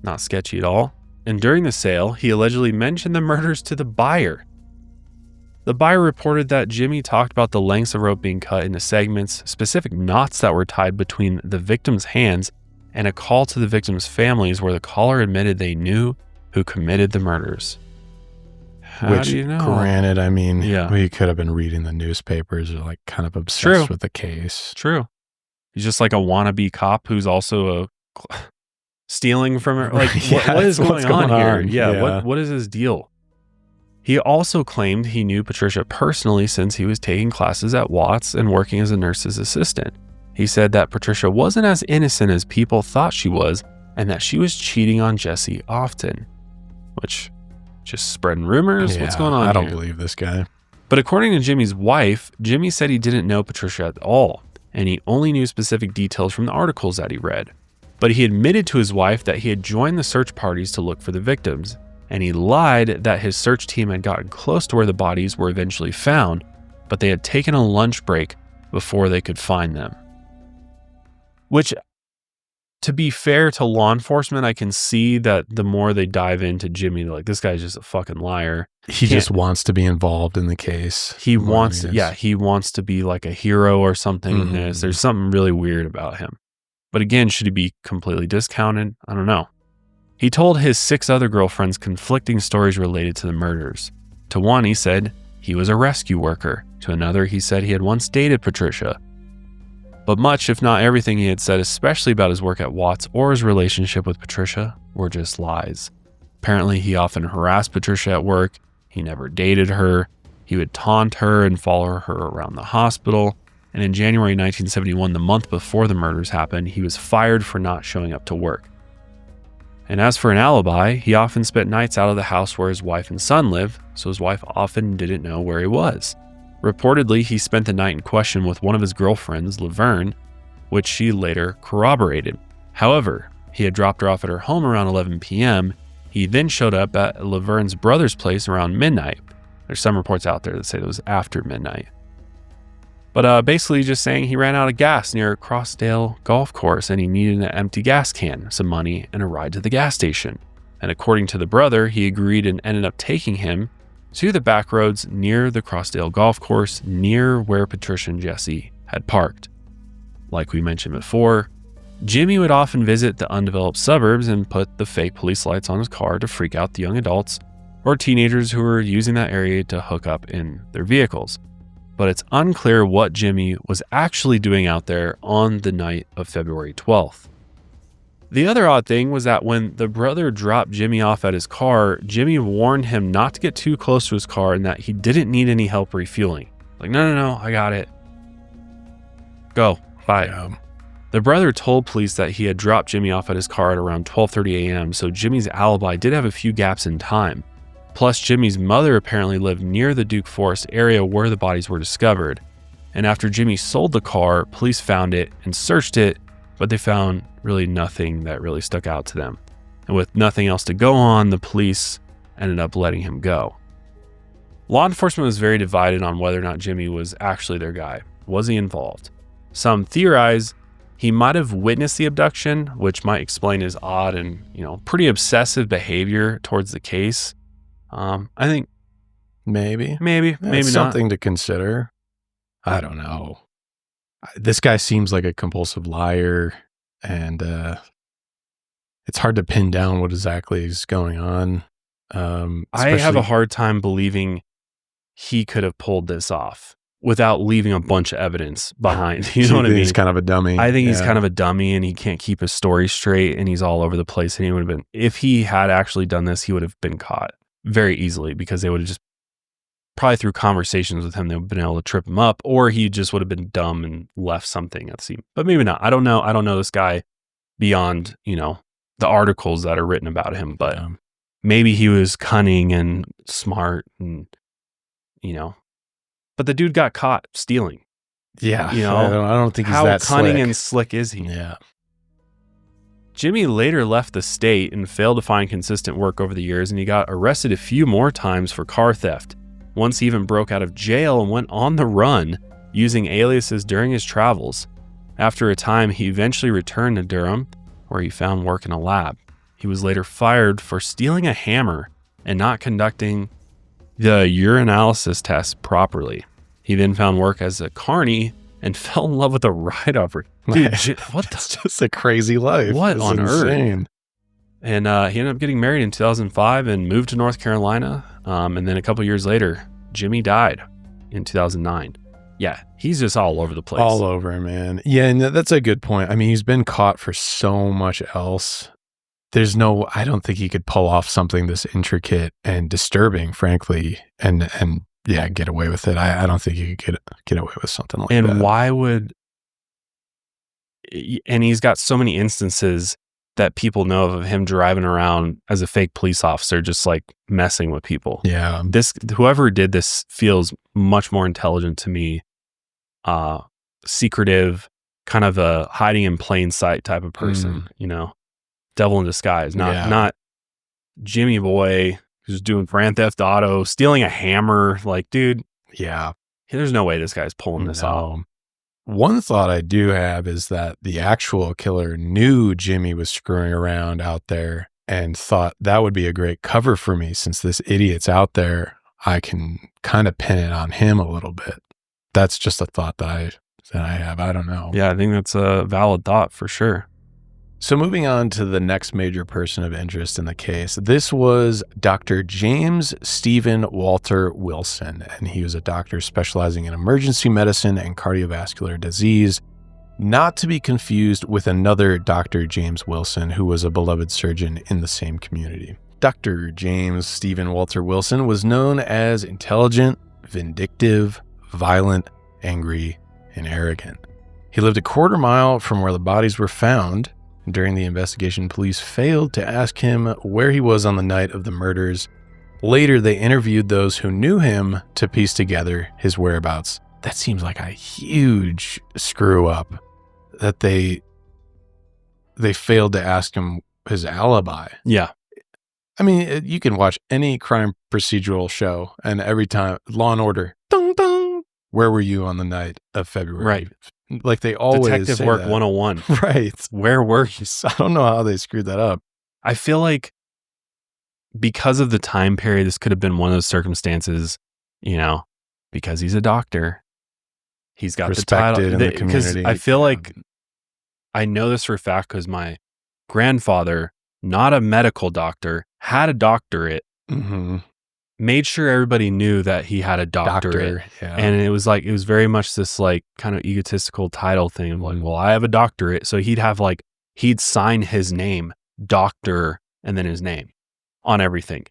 Not sketchy at all. And during the sale, he allegedly mentioned the murders to the buyer. The buyer reported that Jimmy talked about the lengths of rope being cut into segments, specific knots that were tied between the victim's hands, and a call to the victims' families where the caller admitted they knew who committed the murders. How do you know? Granted, I mean, we could have been reading the newspapers or like kind of obsessed with the case. True. He's just like a wannabe cop who's also stealing from her. Like, what is going on here? Yeah. What is his deal? He also claimed he knew Patricia personally since he was taking classes at Watts and working as a nurse's assistant. He said that Patricia wasn't as innocent as people thought she was, and that she was cheating on Jesse often. Which, just spreading rumors? What's going on I don't here? believe this guy. But according to Jimmy's wife, Jimmy said he didn't know Patricia at all, and he only knew specific details from the articles that he read. But he admitted to his wife that he had joined the search parties to look for the victims, and he lied that his search team had gotten close to where the bodies were eventually found, but they had taken a lunch break before they could find them. Which, to be fair to law enforcement, I can see that the more they dive into Jimmy, they're like, this guy's just a fucking liar. He just wants to be involved in the case. He wants to be like a hero or something in this. There's something really weird about him. But again, should he be completely discounted? I don't know. He told his 6 other girlfriends conflicting stories related to the murders. To one, he said he was a rescue worker. To another, he said he had once dated Patricia. But much, if not everything he had said, especially about his work at Watts or his relationship with Patricia, were just lies. Apparently, he often harassed Patricia at work. He never dated her. He would taunt her and follow her around the hospital. And in January 1971, the month before the murders happened, he was fired for not showing up to work. And as for an alibi, he often spent nights out of the house where his wife and son live, so his wife often didn't know where he was. Reportedly, he spent the night in question with one of his girlfriends, Laverne, which she later corroborated. However, he had dropped her off at her home around 11 p.m. He then showed up at Laverne's brother's place around midnight. There's some reports out there that say it was after midnight. But basically just saying he ran out of gas near Crossdale Golf Course and he needed an empty gas can, some money, and a ride to the gas station. And according to the brother, he agreed and ended up taking him to the back roads near the Crossdale Golf Course, near where Patricia and Jesse had parked. Like we mentioned before, Jimmy would often visit the undeveloped suburbs and put the fake police lights on his car to freak out the young adults or teenagers who were using that area to hook up in their vehicles. But it's unclear what Jimmy was actually doing out there on the night of February 12th. The other odd thing was that when the brother dropped Jimmy off at his car, Jimmy warned him not to get too close to his car and that he didn't need any help refueling. Like, no, I got it. Go, bye. Yeah. The brother told police that he had dropped Jimmy off at his car at around 12:30 a.m., so Jimmy's alibi did have a few gaps in time. Plus, Jimmy's mother apparently lived near the Duke Forest area where the bodies were discovered. And after Jimmy sold the car, police found it and searched it, but they found really nothing that really stuck out to them. And with nothing else to go on, the police ended up letting him go. Law enforcement was very divided on whether or not Jimmy was actually their guy. Was he involved? Some theorize he might have witnessed the abduction, which might explain his odd and, pretty obsessive behavior towards the case. I think maybe not. Something to consider. I don't know. This guy seems like a compulsive liar, and it's hard to pin down what exactly is going on. I have a hard time believing he could have pulled this off without leaving a bunch of evidence behind. You know what I mean? He's kind of a dummy. I think he's kind of a dummy, and he can't keep his story straight, and he's all over the place. And he would have been, if he had actually done this, he would have been caught very easily because they would have just probably through conversations with him, they've been able to trip him up, or he just would have been dumb and left something at the scene. But maybe not. I don't know. I don't know this guy beyond, the articles that are written about him, but maybe he was cunning and smart and, but the dude got caught stealing. Yeah. I don't think he's that how cunning slick. and slick is he? Yeah. Jimmy later left the state and failed to find consistent work over the years, and he got arrested a few more times for car theft. Once he even broke out of jail and went on the run using aliases during his travels. After a time, he eventually returned to Durham, where he found work in a lab. He was later fired for stealing a hammer and not conducting the urinalysis test properly. He then found work as a carny and fell in love with a ride operator. Dude, That's just a crazy life. What on earth? And he ended up getting married in 2005 and moved to North Carolina. And then a couple years later, Jimmy died in 2009. Yeah, he's just all over the place. All over, man. Yeah, and that's a good point. I mean, he's been caught for so much else. I don't think he could pull off something this intricate and disturbing, frankly, and yeah, get away with it. I don't think he could get away with something like that. And why would... And he's got so many instances that people know of him driving around as a fake police officer, just like messing with people. Yeah. Whoever did this feels much more intelligent to me. Secretive, kind of a hiding in plain sight type of person, devil in disguise, not Jimmy boy who's doing Grand Theft Auto, stealing a hammer. Like, dude, yeah, there's no way this guy's pulling this off. One thought I do have is that the actual killer knew Jimmy was screwing around out there and thought that would be a great cover for me. Since this idiot's out there, I can kind of pin it on him a little bit. That's just a thought that I have. I don't know. Yeah, I think that's a valid thought for sure. So moving on to the next major person of interest in the case, this was Dr. James Stephen Walter Wilson, and he was a doctor specializing in emergency medicine and cardiovascular disease, not to be confused with another Dr. James Wilson, who was a beloved surgeon in the same community. Dr. James Stephen Walter Wilson was known as intelligent, vindictive, violent, angry, and arrogant. He lived a quarter mile from where the bodies were found. During the investigation, police failed to ask him where he was on the night of the murders. Later, they interviewed those who knew him to piece together his whereabouts. That seems like a huge screw up that they failed to ask him his alibi. Yeah. I mean, you can watch any crime procedural show, and every time, Law and Order, dun, dun, where were you on the night of February? Right. Like they always Detective say Work that. 101. Right. Where were you? I don't know how they screwed that up. I feel like because of the time period, this could have been one of those circumstances, because he's a doctor. He's got respected the title. In the community. Because I feel like I know this for a fact because my grandfather, not a medical doctor, had a doctorate. Mm-hmm. Made sure everybody knew that he had a doctorate. Yeah. And it was very much this kind of egotistical title thing of well, I have a doctorate. So he'd sign his name, doctor, and then his name on everything.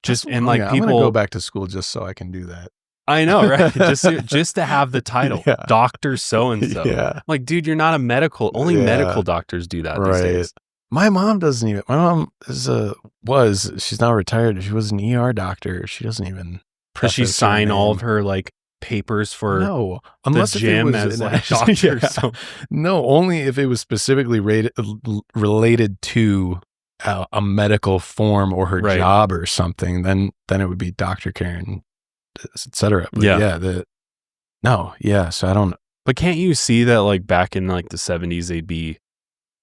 People I'm going to go back to school just so I can do that. I know, right? just to have the title, Yeah. Doctor so-and-so. Yeah. Like, dude, you're not a medical, only medical doctors do that these days. My mom doesn't even, my mom she's now retired. She was an ER doctor. She doesn't even. Does she sign all of her papers for the gym as doctor? Yeah. So. No, only if it was specifically related to a medical form or her job or something, then it would be Dr. Karen, etc. But so I don't. But can't you see that back in the 70s, they'd be,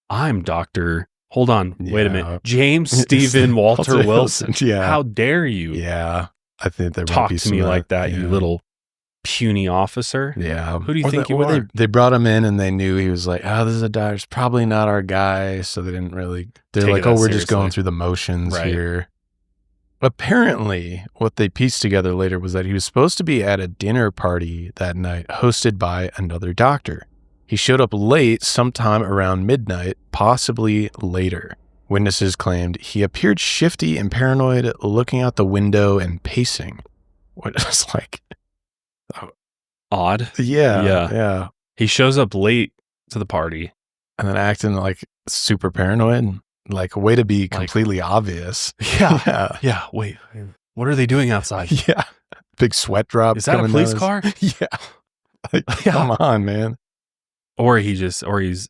I'm Dr. Hold on, wait a minute. James Stephen Walter Wilson. Yeah. How dare you? Yeah. I think there talk might be to me like that, you little puny officer. Yeah. Who do you think you are? They brought him in and they knew he was like, this is a doctor. It's probably not our guy. So they didn't really, they're like, we're just going through the motions here. Apparently, what they pieced together later was that he was supposed to be at a dinner party that night hosted by another doctor. He showed up late, sometime around midnight, possibly later. Witnesses claimed he appeared shifty and paranoid, looking out the window and pacing. which is like odd. Yeah. He shows up late to the party and then acting like super paranoid, like a way to be completely obvious. Yeah. Wait, what are they doing outside? Yeah. Big sweat drop. Is that a police car? Yeah. Like, come on, man. Or he's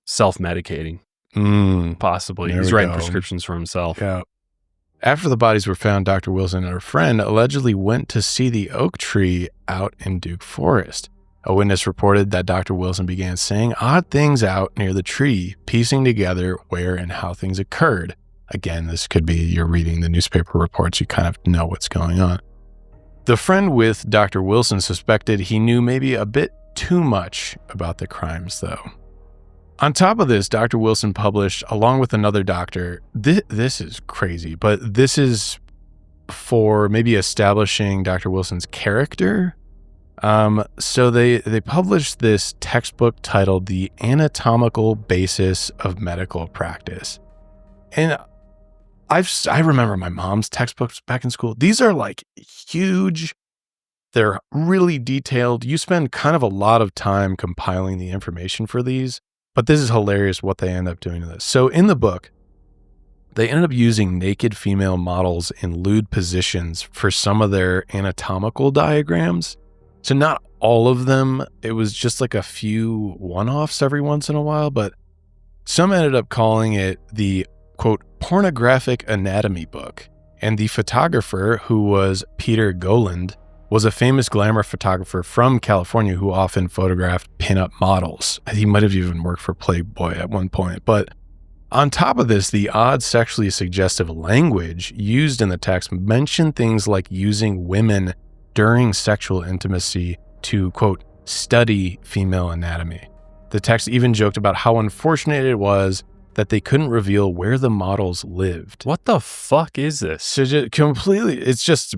self-medicating. Possibly. He's writing prescriptions for himself. Yeah. After the bodies were found, Dr. Wilson and her friend allegedly went to see the oak tree out in Duke Forest. A witness reported that Dr. Wilson began saying odd things out near the tree, piecing together where and how things occurred. Again, this could be you're reading the newspaper reports, you kind of know what's going on. The friend with Dr. Wilson suspected he knew maybe a bit too much about the crimes, though. On top of this, Dr. Wilson published, along with another doctor, this is crazy, but this is for maybe establishing Dr. Wilson's character. So they published this textbook titled The Anatomical Basis of Medical Practice. And I remember my mom's textbooks back in school. These are like huge. They're really detailed. You spend kind of a lot of time compiling the information for these. But this is hilarious what they end up doing to this. So in the book, they ended up using naked female models in lewd positions for some of their anatomical diagrams. So not all of them. It was just like a few one-offs every once in a while, but some ended up calling it the, quote, pornographic anatomy book. And the photographer, who was Peter Goland, was a famous glamour photographer from California who often photographed pinup models. He might have even worked for Playboy at one point. But on top of this, the odd sexually suggestive language used in the text mentioned things like using women during sexual intimacy to, quote, study female anatomy. The text even joked about how unfortunate it was that they couldn't reveal where the models lived. What the fuck is this? So just completely, it's just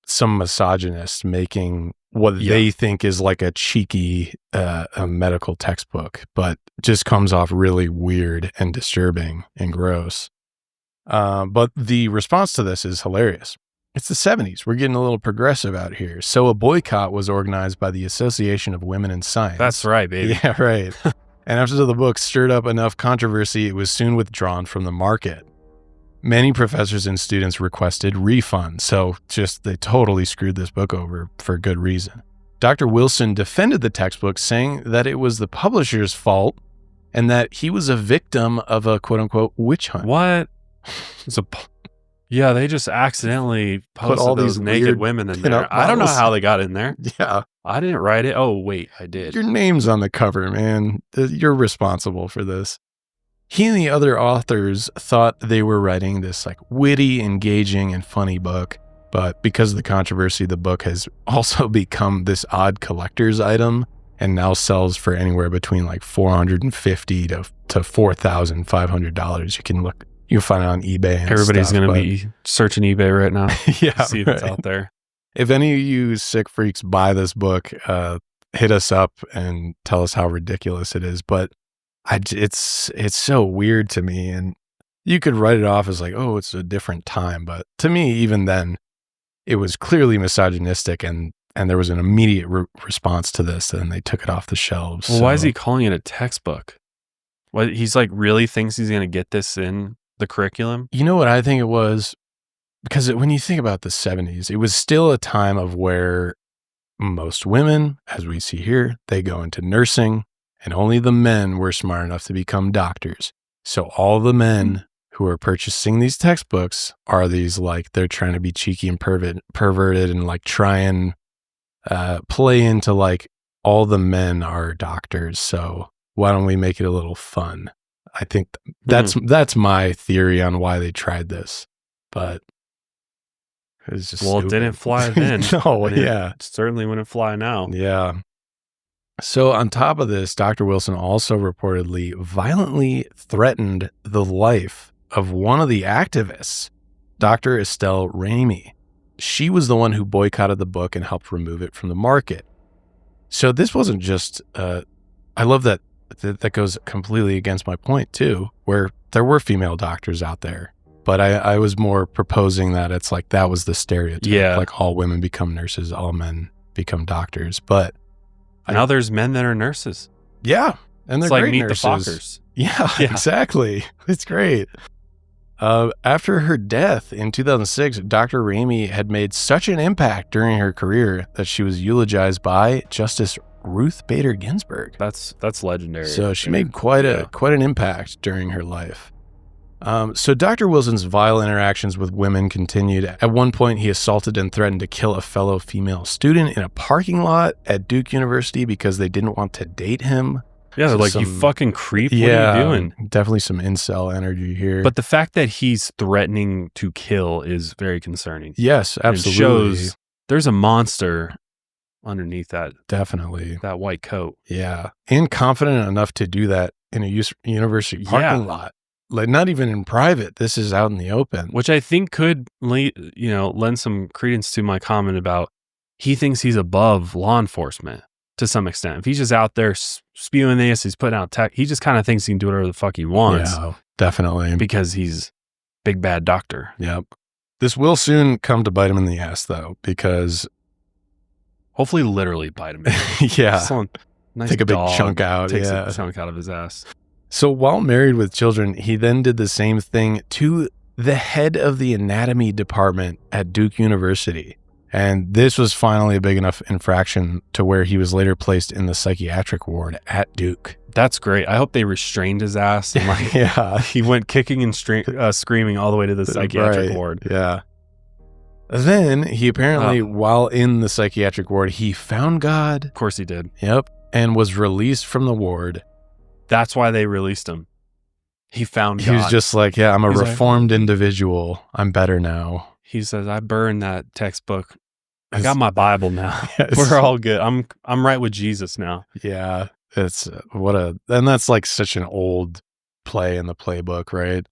some misogynist making what they think is like a cheeky a medical textbook, but just comes off really weird and disturbing and gross. But the response to this is hilarious. It's the 70s. We're getting a little progressive out here. So a boycott was organized by the Association of Women in Science. That's right, baby. Yeah, right. And after the book stirred up enough controversy, it was soon withdrawn from the market. Many professors and students requested refunds, so they totally screwed this book over for good reason. Dr. Wilson defended the textbook, saying that it was the publisher's fault and that he was a victim of a quote-unquote witch hunt. What? Yeah, they just accidentally posted all those these naked women in there. I don't know how they got in there. Yeah. I didn't write it. Oh, wait, I did. Your name's on the cover, man. You're responsible for this. He and the other authors thought they were writing this like witty, engaging, and funny book, but because of the controversy, the book has also become this odd collector's item and now sells for anywhere between like $450 to $4,500. You'll find it on eBay. And everybody's going to be searching eBay right now. Yeah, see if it's out there. If any of you sick freaks buy this book, hit us up and tell us how ridiculous it is. But it's so weird to me, and you could write it off as like, oh, it's a different time. But to me, even then, it was clearly misogynistic, and there was an immediate response to this, and they took it off the shelves. Well, why is he calling it a textbook? What, he's like really thinks he's going to get this in the curriculum? You know what I think it was? Because when you think about the 70s, it was still a time of where most women, as we see here, they go into nursing, and only the men were smart enough to become doctors. So all the men who are purchasing these textbooks are these like, they're trying to be cheeky and perverted and like try and play into like all the men are doctors. So why don't we make it a little fun? I think that's my theory on why they tried this. But it was just stupid. It didn't fly then. No, yeah. It certainly wouldn't fly now. Yeah. So on top of this, Dr. Wilson also reportedly violently threatened the life of one of the activists, Dr. Estelle Ramey. She was the one who boycotted the book and helped remove it from the market. So this wasn't just, I love that goes completely against my point too, where there were female doctors out there But I was more proposing that it's like that was the stereotype. Yeah. Like all women become nurses, all men become doctors. But now there's men that are nurses. Yeah. And they're it's like great Meet nurses. the Fockers. Yeah, exactly. It's great. After her death in 2006, Dr. Ramey had made such an impact during her career that she was eulogized by Justice Ruth Bader Ginsburg. That's legendary. So she made quite an impact during her life. So Dr. Wilson's vile interactions with women continued. At one point, he assaulted and threatened to kill a fellow female student in a parking lot at Duke University because they didn't want to date him. Yeah, they're like, you fucking creep. What are you doing? Definitely some incel energy here. But the fact that he's threatening to kill is very concerning. Yes, absolutely. It shows there's a monster underneath that. Definitely. That white coat. Yeah. And confident enough to do that in a university parking lot. Like not even in private. This is out in the open. Which I think could lend some credence to my comment about he thinks he's above law enforcement. To some extent, if he's just out there spewing this, he's putting out tech, he just kind of thinks he can do whatever the fuck he wants. Yeah, definitely. Because he's big bad doctor. Yep. This will soon come to bite him in the ass, though, because hopefully literally bite him. Yeah. Nice take a big chunk out. Takes a chunk out of his ass. So while married with children, he then did the same thing to the head of the anatomy department at Duke University. And this was finally a big enough infraction to where he was later placed in the psychiatric ward at Duke. That's great. I hope they restrained his ass. And he went kicking and screaming all the way to the psychiatric ward. Yeah. Then he apparently, while in the psychiatric ward, he found God. Of course he did. Yep. And was released from the ward. That's why they released him. He found God. He was just like, yeah, I'm a reformed individual. I'm better now. He says, I burned that textbook. I got my Bible now. Yes. We're all good. I'm right with Jesus now. Yeah. It's and that's like such an old play in the playbook, right?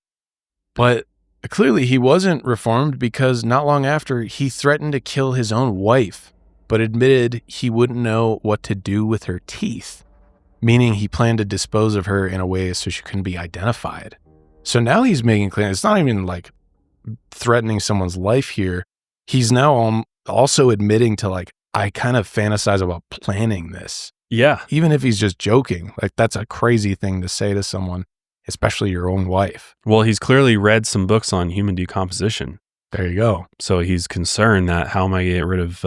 But clearly he wasn't reformed because not long after he threatened to kill his own wife, but admitted he wouldn't know what to do with her teeth, meaning he planned to dispose of her in a way so she couldn't be identified. So now he's making clear, it's not even like threatening someone's life here. He's now also admitting to like, I kind of fantasize about planning this. Yeah. Even if he's just joking, like that's a crazy thing to say to someone, especially your own wife. Well, he's clearly read some books on human decomposition. There you go. So he's concerned that how am I going to get rid of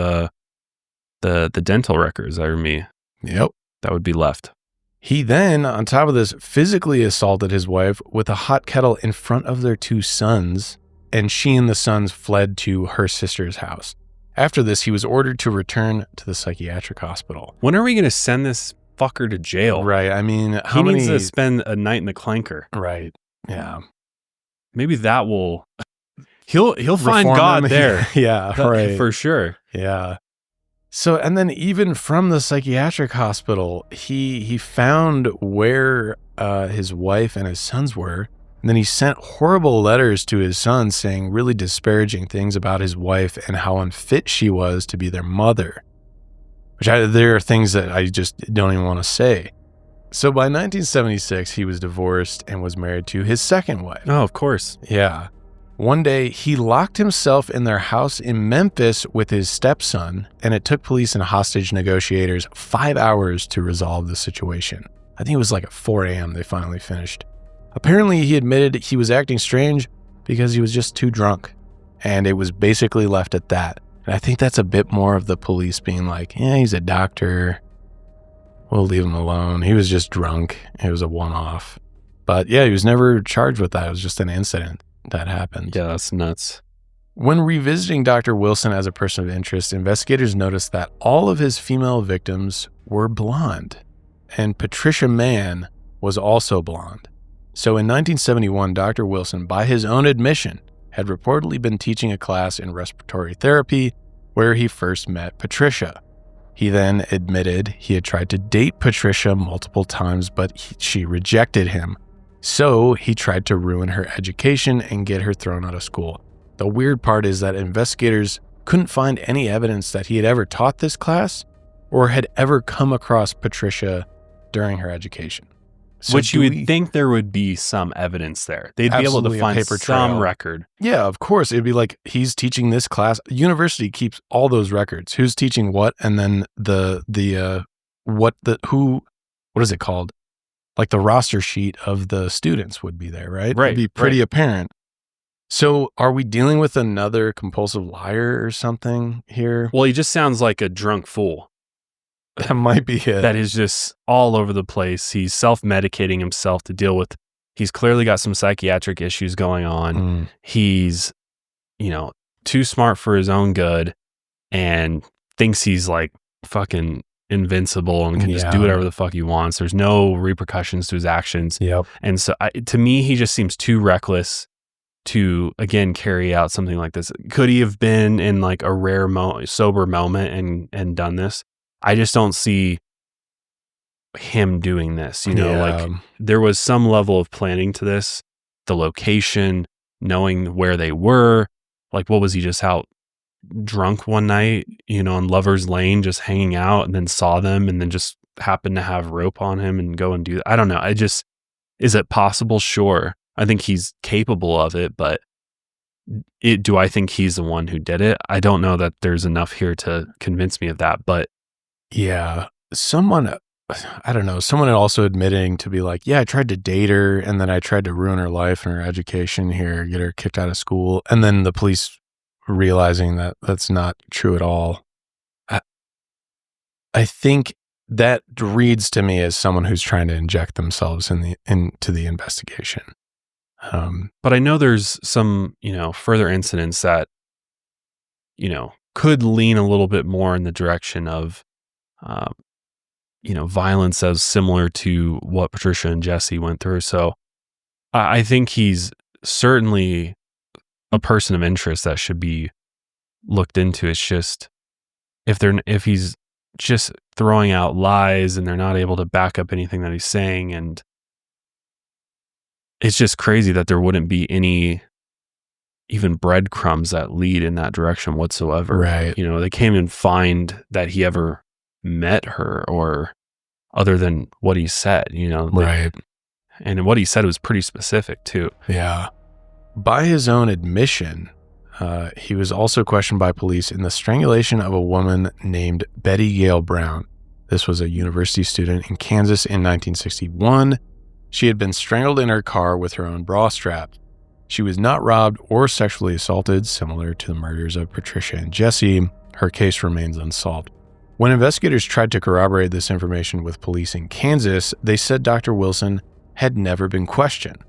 the dental records that are me? Yep. That would be left. He then, on top of this, physically assaulted his wife with a hot kettle in front of their two sons, and she and the sons fled to her sister's house. After this, he was ordered to return to the psychiatric hospital. When are we going to send this fucker to jail? Right. I mean, he needs to spend a night in the clanker. Right. Yeah. Maybe that will. He'll find God there. Yeah. Right. For sure. Yeah. So, and then even from the psychiatric hospital, he found where his wife and his sons were. And then he sent horrible letters to his sons saying really disparaging things about his wife and how unfit she was to be their mother. There are things that I just don't even want to say. So by 1976, he was divorced and was married to his second wife. Oh, of course. Yeah. One day, he locked himself in their house in Memphis with his stepson, and it took police and hostage negotiators 5 hours to resolve the situation. I think it was like at 4 a.m. they finally finished. Apparently, he admitted he was acting strange because he was just too drunk, and it was basically left at that. And I think that's a bit more of the police being like, yeah, he's a doctor. We'll leave him alone. He was just drunk. It was a one-off. But yeah, he was never charged with that. It was just an incident that happened. Yeah, that's nuts. When revisiting Dr. Wilson as a person of interest, investigators noticed that all of his female victims were blonde, and Patricia Mann was also blonde. So in 1971, Dr. Wilson, by his own admission, had reportedly been teaching a class in respiratory therapy where he first met Patricia. He then admitted he had tried to date Patricia multiple times, but she rejected him. So he tried to ruin her education and get her thrown out of school. The weird part is that investigators couldn't find any evidence that he had ever taught this class or had ever come across Patricia during her education. So which you would think there would be some evidence there. They'd be able to find some record. Yeah, of course. It'd be like, he's teaching this class. University keeps all those records. Who's teaching what, and then what is it called? Like the roster sheet of the students would be there, right? Right. It'd be pretty apparent. So are we dealing with another compulsive liar or something here? Well, he just sounds like a drunk fool. That might be it. That is just all over the place. He's self-medicating himself to deal with. He's clearly got some psychiatric issues going on. He's, too smart for his own good and thinks he's like fucking invincible and can just do whatever the fuck he wants. There's no repercussions to his actions. Yep. And so to me, he just seems too reckless to, again, carry out something like this. Could he have been in like a rare sober moment and done this? I just don't see him doing this, like there was some level of planning to this, the location, knowing where they were. Like, what was he just out drunk one night, on Lover's Lane, just hanging out, and then saw them and then just happened to have rope on him and go and do that? I don't know. Is it possible? Sure. I think he's capable of it, but do I think he's the one who did it? I don't know that there's enough here to convince me of that, but yeah, someone also admitting to be like, yeah, I tried to date her and then I tried to ruin her life and her education here, get her kicked out of school. And then the police realizing that that's not true at all. I think that reads to me as someone who's trying to inject themselves into the investigation. But I know there's some, further incidents that, could lean a little bit more in the direction of, violence as similar to what Patricia and Jesse went through. So I think he's certainly a person of interest that should be looked into. It's just if he's just throwing out lies and they're not able to back up anything that he's saying, and it's just crazy that there wouldn't be any even breadcrumbs that lead in that direction whatsoever. Right. They can't even find that he ever met her, or other than what he said, right. And what he said was pretty specific too. Yeah. By his own admission, he was also questioned by police in the strangulation of a woman named Betty Gale Brown. This was a university student in Kansas in 1961. She had been strangled in her car with her own bra strap. She was not robbed or sexually assaulted, similar to the murders of Patricia and Jesse. Her case remains unsolved. When investigators tried to corroborate this information with police in Kansas, they said Dr. Wilson had never been questioned.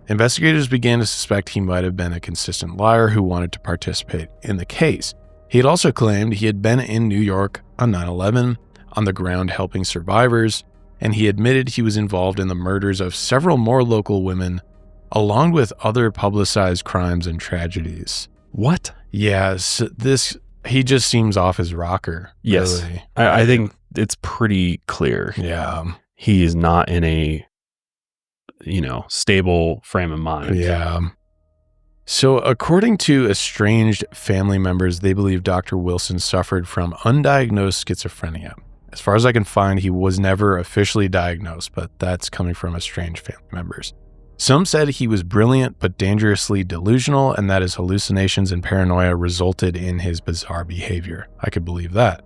Investigators began to suspect he might have been a consistent liar who wanted to participate in the case. He had also claimed he had been in New York on 9/11, on the ground helping survivors, and he admitted he was involved in the murders of several more local women, along with other publicized crimes and tragedies. What? Yes, he just seems off his rocker. Yes. Really. I think it's pretty clear. Yeah. He is not in a, stable frame of mind. Yeah. So according to estranged family members, they believe Dr. Wilson suffered from undiagnosed schizophrenia. As far as I can find, he was never officially diagnosed, but that's coming from estranged family members. Some said he was brilliant but dangerously delusional, and that his hallucinations and paranoia resulted in his bizarre behavior. I could believe that.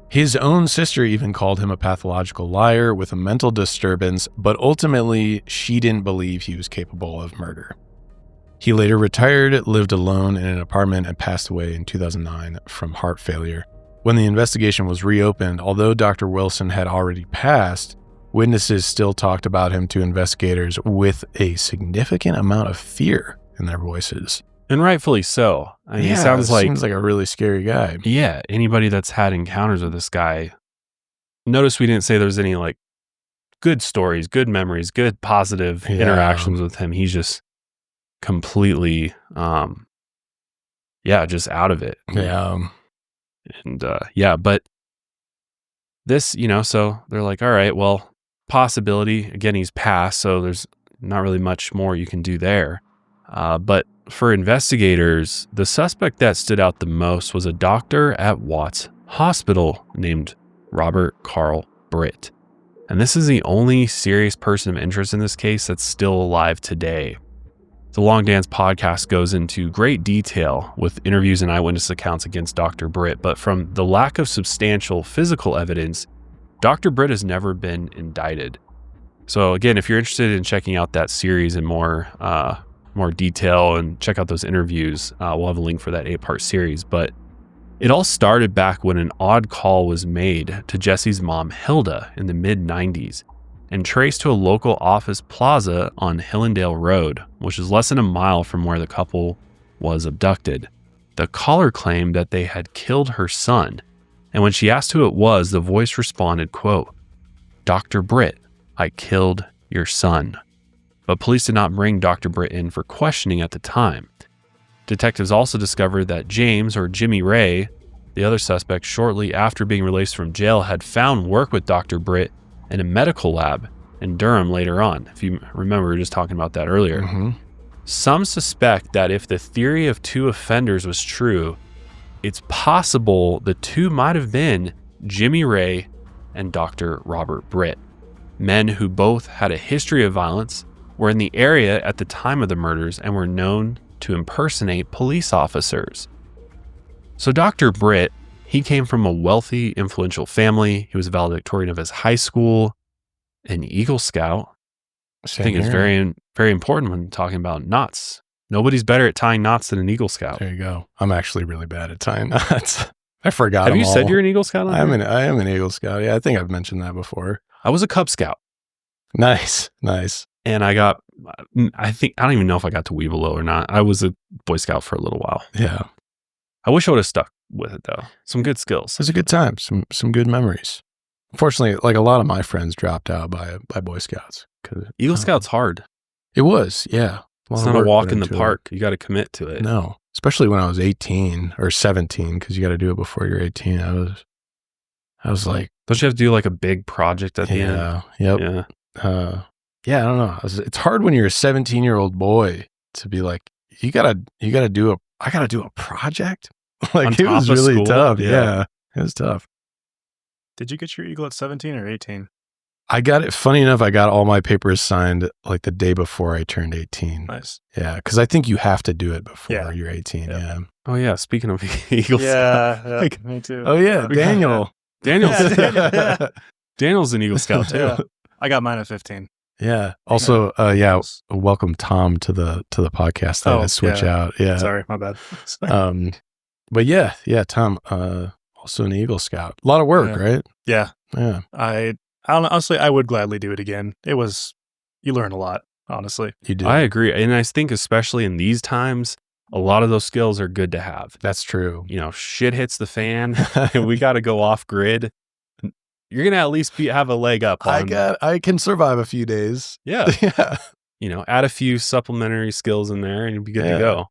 His own sister even called him a pathological liar with a mental disturbance, but ultimately she didn't believe he was capable of murder. He later retired, lived alone in an apartment, and passed away in 2009 from heart failure. When the investigation was reopened, although Dr. Wilson had already passed, witnesses still talked about him to investigators with a significant amount of fear in their voices. And rightfully so. I mean, he seems like a really scary guy. Yeah, anybody that's had encounters with this guy. Notice we didn't say there's any like good stories, good memories, good positive interactions with him. He's just completely, just out of it. Yeah. And but this, so they're like, all right, well, possibility. Again, he's passed, so there's not really much more you can do there. But for investigators, the suspect that stood out the most was a doctor at Watts Hospital named Robert Carl Britt. And this is the only serious person of interest in this case that's still alive today. The Long Dance podcast goes into great detail with interviews and eyewitness accounts against Dr. Britt, but from the lack of substantial physical evidence, Dr. Britt has never been indicted. So again, if you're interested in checking out that series in more detail and check out those interviews, we'll have a link for that 8-part series. But it all started back when an odd call was made to Jesse's mom, Hilda, in the mid-90s and traced to a local office plaza on Hillendale Road, which is less than a mile from where the couple was abducted. The caller claimed that they had killed her son, and when she asked who it was, the voice responded, quote, "Dr. Britt, I killed your son." But police did not bring Dr. Britt in for questioning at the time. Detectives also discovered that James, or Jimmy Ray, the other suspect, shortly after being released from jail, had found work with Dr. Britt in a medical lab in Durham later on. If you remember, we were just talking about that earlier. Mm-hmm. Some suspect that if the theory of two offenders was true, it's possible the two might have been Jimmy Ray and Dr. Robert Britt, men who both had a history of violence, were in the area at the time of the murders, and were known to impersonate police officers. So Dr. Britt, he came from a wealthy, influential family. He was a valedictorian of his high school, an Eagle Scout. I think it's very, very important when talking about knots. Nobody's better at tying knots than an Eagle Scout. There you go. I'm actually really bad at tying knots. I forgot. Have you said you're an Eagle Scout? I am an Eagle Scout. Yeah, I think I've mentioned that before. I was a Cub Scout. Nice. And I don't even know if I got to Weebelo or not. I was a Boy Scout for a little while. Yeah. I wish I would have stuck with it though. Some good skills. It was a good time. Some good memories. Unfortunately, like a lot of my friends dropped out by Boy Scouts. Eagle Scout's hard. It was, yeah. It's not a walk in the park. You got to commit to it. No, especially when I was 18 or 17, because you got to do it before you're 18. I was like, don't you have to do like a big project at the end? Yep. Yeah. Yeah, I don't know. It's hard when you're a 17-year-old boy to be like, I gotta do a project. Like it was really school. tough. Yeah, it was tough. Did you get your Eagle at 17 or 18? I got it. Funny enough, I got all my papers signed like the day before I turned 18. Nice. Yeah, because I think you have to it before you're 18. Yeah. Oh yeah. Speaking of Eagle Scout. Yeah, me too. Oh yeah, Daniel's an Eagle Scout too. Yeah. I got mine at 15. Yeah. Also, welcome Tom to the podcast. I had to switch out. Yeah. Sorry, my bad. But yeah, Tom, also an Eagle Scout. A lot of work, right? Yeah. Yeah. Honestly, I would gladly do it again. You learn a lot, honestly. You do. I agree. And I think especially in these times, a lot of those skills are good to have. That's true. You know, shit hits the fan and we got to go off grid. You're going to at least have a leg up. I can survive a few days. Yeah. Yeah. You know, add a few supplementary skills in there and you'll be good to go.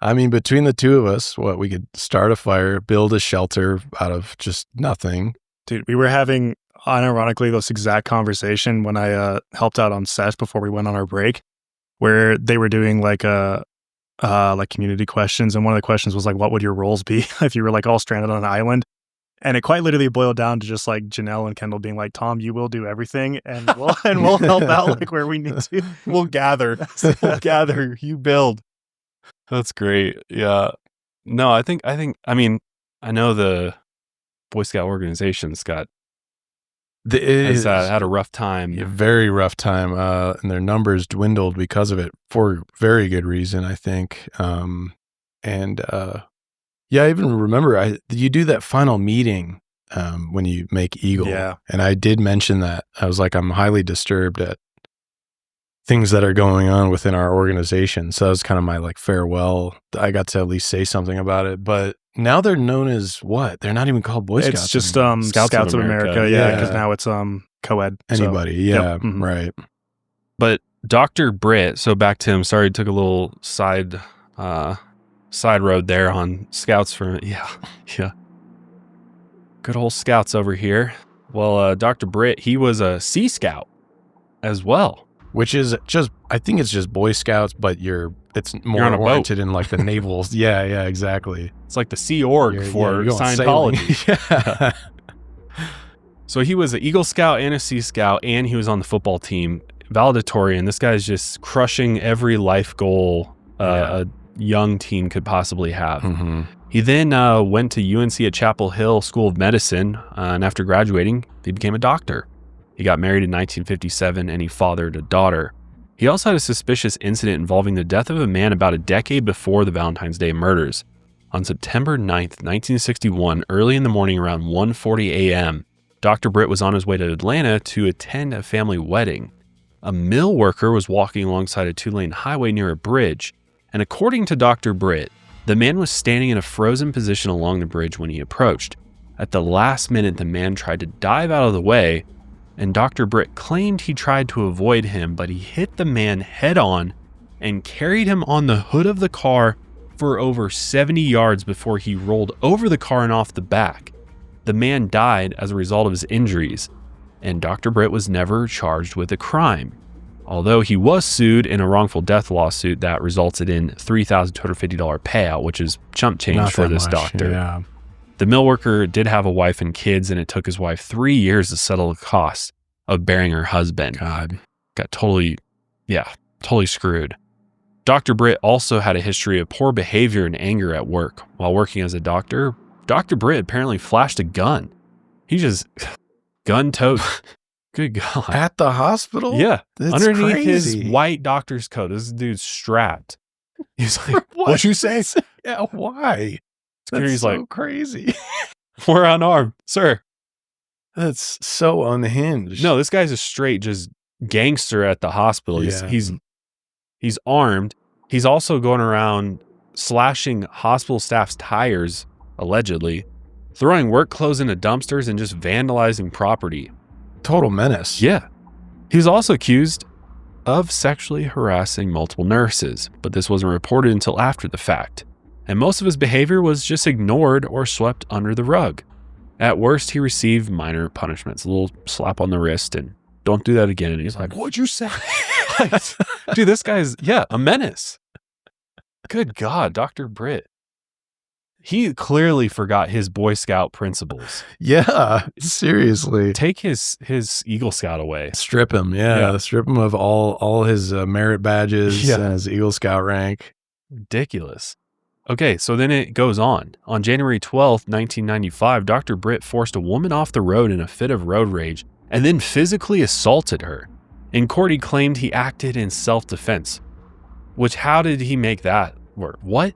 I mean, between the two of us, we could start a fire, build a shelter out of just nothing. Dude, we were having, unironically, this exact conversation when I helped out on set before we went on our break, where they were doing like community questions. And one of the questions was like, what would your roles be if you were like all stranded on an island? And it quite literally boiled down to just like Janelle and Kendall being like, Tom, you will do everything and we'll help out like where we need to. We'll gather, you build. That's great. Yeah. No, I know the Boy Scout organization's had a rough time. A very rough time. And their numbers dwindled because of it for very good reason, I think. I even remember you do that final meeting when you make Eagle. Yeah. And I did mention that. I was like, I'm highly disturbed at things that are going on within our organization. So that was kind of my like farewell. I got to at least say something about it. But now they're known as what? They're not even called Boy Scouts. It's just Scouts of America. Yeah, because now it's co-ed. Anybody. So. Yeah, Yep. Mm-hmm. Right. But Dr. Britt, so back to him, sorry, took a little side road there on Scouts for, yeah. Good old Scouts over here. Well, Dr. Britt, he was a Sea Scout as well. Which is I think it's just Boy Scouts, but it's more oriented in like the navals. Yeah, exactly. It's like the Sea Org for Scientology. So he was an Eagle Scout and a Sea Scout, and he was on the football team, valedictorian. This guy's just crushing every life goal a young teen could possibly have. Mm-hmm. He then went to UNC at Chapel Hill School of Medicine, and after graduating, he became a doctor. He got married in 1957, and he fathered a daughter. He also had a suspicious incident involving the death of a man about a decade before the Valentine's Day murders. On September 9th, 1961, early in the morning around 1:40 a.m., Dr. Britt was on his way to Atlanta to attend a family wedding. A mill worker was walking alongside a 2-lane highway near a bridge, and according to Dr. Britt, the man was standing in a frozen position along the bridge when he approached. At the last minute, the man tried to dive out of the way, and Dr. Britt claimed he tried to avoid him, but he hit the man head on and carried him on the hood of the car for over 70 yards before he rolled over the car and off the back. The man died as a result of his injuries, and Dr. Britt was never charged with a crime, although he was sued in a wrongful death lawsuit that resulted in $3,250 payout, which is chump change Not for that this much, doctor. Yeah. The mill worker did have a wife and kids, and it took his wife 3 years to settle the costs of burying her husband. God. Got totally screwed. Dr. Britt also had a history of poor behavior and anger at work. While working as a doctor, Dr. Britt apparently flashed a gun. He just gun-toted. Good God. At the hospital? Yeah. That's Underneath crazy. his white doctor's coat, this dude's strapped. He's like, what'd you say? Yeah, why? That's He's so like, crazy. we're unarmed, sir. That's so unhinged. No, this guy's a straight just gangster at the hospital. He's armed. He's also going around slashing hospital staff's tires, allegedly, throwing work clothes into dumpsters, and just vandalizing property. Total menace. Yeah. He was also accused of sexually harassing multiple nurses, but this wasn't reported until after the fact. And most of his behavior was just ignored or swept under the rug. At worst, he received minor punishments, a little slap on the wrist, and don't do that again. And he's like, what'd you say? Dude, this guy's, a menace. Good God, Dr. Britt. He clearly forgot his Boy Scout principles. Yeah, seriously. Take his Eagle Scout away. Strip him, strip him of all his merit badges and his Eagle Scout rank. Ridiculous. Okay, so then it goes on. On January 12th, 1995, Dr. Britt forced a woman off the road in a fit of road rage and then physically assaulted her. In court, he claimed he acted in self-defense, which how did he make that work? What?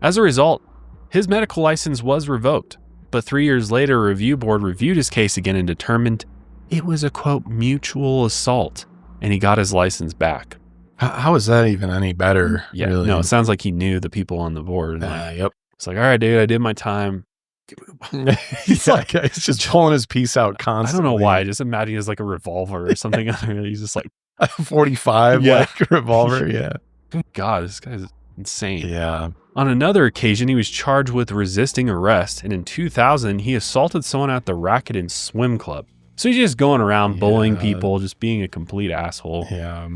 As a result, his medical license was revoked, but 3 years later, a review board reviewed his case again and determined it was a, quote, mutual assault, and he got his license back. How is that even any better? Yeah, really? no, it sounds like he knew the people on the board. Yep. It's like, all right, dude, I did my time. He's just pulling his piece out constantly. I don't know why. I just imagine he has like a revolver or something. He's just like a 45 like revolver. Yeah. God, this guy's insane. Yeah. On another occasion, he was charged with resisting arrest, and in 2000, he assaulted someone at the Racket and Swim Club. So he's just going around bullying people, just being a complete asshole. Yeah.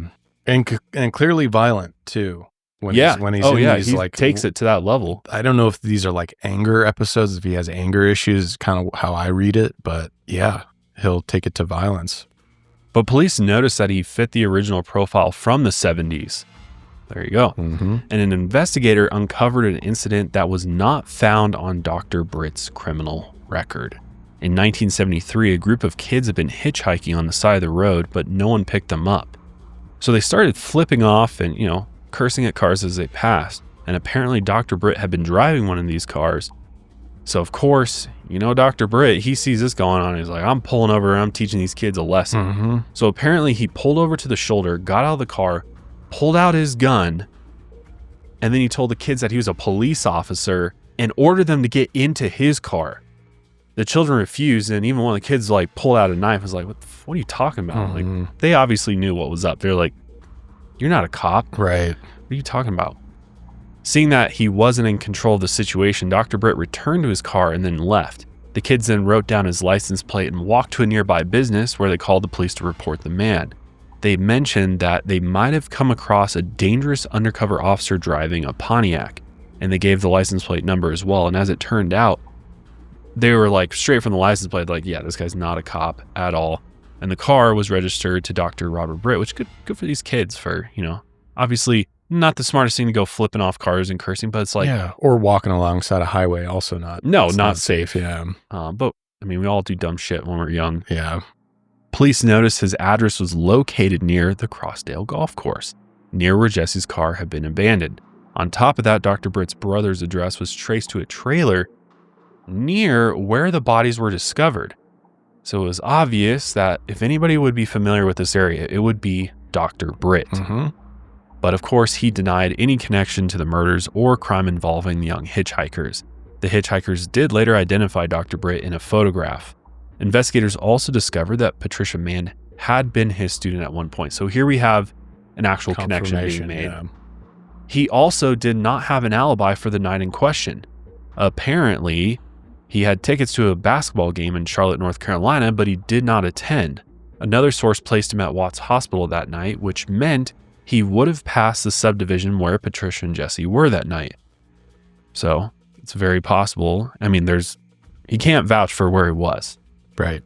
And clearly violent too. When he's he like takes it to that level. I don't know if these are like anger episodes, if he has anger issues, kind of how I read it, but yeah, he'll take it to violence. But police noticed that he fit the original profile from the 70s. There you go. Mm-hmm. And an investigator uncovered an incident that was not found on Dr. Britt's criminal record. In 1973, a group of kids had been hitchhiking on the side of the road, but no one picked them up. So they started flipping off and, cursing at cars as they passed. And apparently Dr. Britt had been driving one of these cars. So of course, Dr. Britt, he sees this going on. He's like, I'm pulling over and I'm teaching these kids a lesson. Mm-hmm. So apparently he pulled over to the shoulder, got out of the car, pulled out his gun, and then he told the kids that he was a police officer and ordered them to get into his car. The children refused, and even one of the kids pulled out a knife and was like, what are you talking about? Mm-hmm. Like, they obviously knew what was up. They're like, you're not a cop. Right. What are you talking about? Seeing that he wasn't in control of the situation, Dr. Britt returned to his car and then left. The kids then wrote down his license plate and walked to a nearby business where they called the police to report the man. They mentioned that they might have come across a dangerous undercover officer driving a Pontiac, and they gave the license plate number as well. And as it turned out, they were like straight from the license plate, like, yeah, this guy's not a cop at all. And the car was registered to Dr. Robert Britt, which good for these kids for, obviously not the smartest thing to go flipping off cars and cursing, but it's like, yeah, or walking alongside a highway, also not safe. Yeah. But I mean, we all do dumb shit when we're young. Yeah. Police noticed his address was located near the Crossdale Golf Course, near where Jesse's car had been abandoned. On top of that, Dr. Britt's brother's address was traced to a trailer near where the bodies were discovered. So it was obvious that if anybody would be familiar with this area, it would be Dr. Britt. Mm-hmm. But of course, he denied any connection to the murders or crime involving the young hitchhikers. The hitchhikers did later identify Dr. Britt in a photograph. Investigators also discovered that Patricia Mann had been his student at one point. So here we have an actual connection being made. Yeah. He also did not have an alibi for the night in question. Apparently, he had tickets to a basketball game in Charlotte, North Carolina, but he did not attend. Another source placed him at Watts Hospital that night, which meant he would have passed the subdivision where Patricia and Jesse were that night. So it's very possible. I mean, he can't vouch for where he was. Right.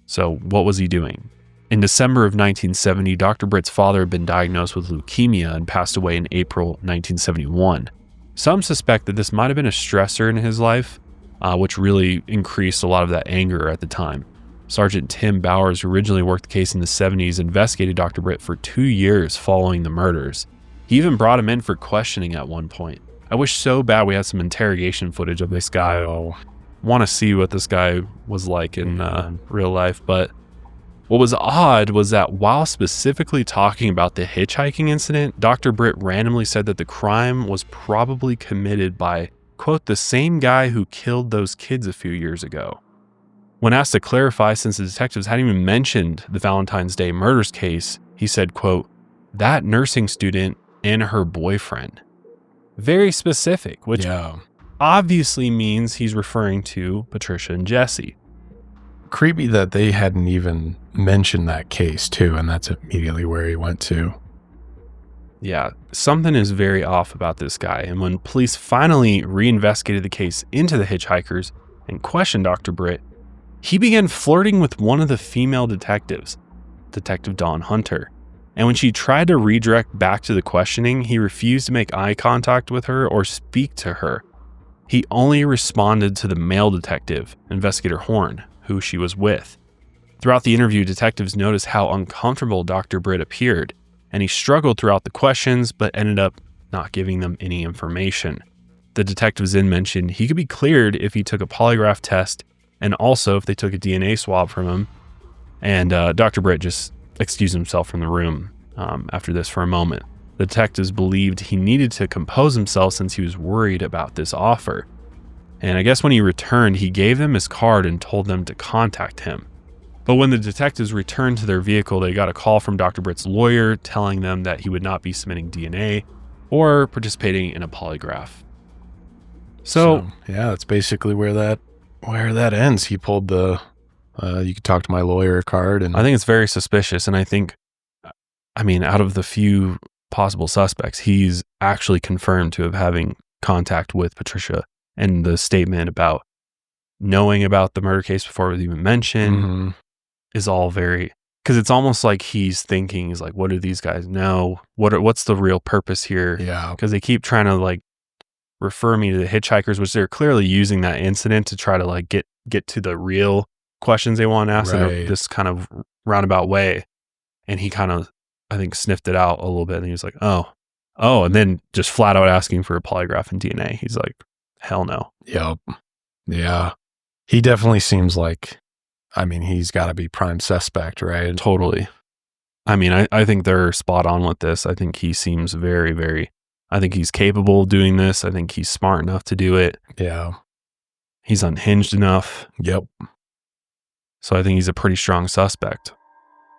So what was he doing? In December of 1970, Dr. Britt's father had been diagnosed with leukemia and passed away in April 1971. Some suspect that this might have been a stressor in his life, which really increased a lot of that anger at the time. Sergeant Tim Bowers, who originally worked the case in the 70s, investigated Dr. Britt for 2 years following the murders. He even brought him in for questioning at one point. I wish so bad we had some interrogation footage of this guy. I want to see what this guy was like in real life, but what was odd was that while specifically talking about the hitchhiking incident, Dr. Britt randomly said that the crime was probably committed by, quote, the same guy who killed those kids a few years ago. When asked to clarify, since the detectives hadn't even mentioned the Valentine's Day murders case, he said, quote, that nursing student and her boyfriend. Very specific, which obviously means he's referring to Patricia and Jesse. Creepy that they hadn't even mentioned that case too, and that's immediately where he went to. Yeah, something is very off about this guy, and when police finally reinvestigated the case into the hitchhikers and questioned Dr. Britt, he began flirting with one of the female detectives, Detective Dawn Hunter. And when she tried to redirect back to the questioning, he refused to make eye contact with her or speak to her. He only responded to the male detective, Investigator Horn, who she was with. Throughout the interview, detectives noticed how uncomfortable Dr. Britt appeared, and he struggled throughout the questions, but ended up not giving them any information. The detectives then mentioned he could be cleared if he took a polygraph test, and also if they took a DNA swab from him. And Dr. Britt just excused himself from the room after this for a moment. The detectives believed he needed to compose himself since he was worried about this offer. And I guess when he returned, he gave them his card and told them to contact him. But when the detectives returned to their vehicle, they got a call from Dr. Britt's lawyer telling them that he would not be submitting DNA or participating in a polygraph. So yeah, that's basically where that ends. He pulled the you could talk to my lawyer card, and I think it's very suspicious. And I think, out of the few possible suspects, he's actually confirmed to have having contact with Patricia. And the statement about knowing about the murder case before it was even mentioned is all very, because it's almost like he's thinking, he's like, what do these guys know? What's the real purpose here? Yeah. Because they keep trying to like refer me to the hitchhikers, which they're clearly using that incident to try to like get to the real questions they want to ask in this kind of roundabout way. And he kind of, I think, sniffed it out a little bit, and he was like, oh, and then just flat out asking for a polygraph and DNA. He's like, hell no. Yep. Yeah. He definitely seems like, he's got to be prime suspect, right? Totally. I think they're spot on with this. I think he seems very, very, I think he's capable of doing this. I think he's smart enough to do it. Yeah. He's unhinged enough. Yep. So I think he's a pretty strong suspect.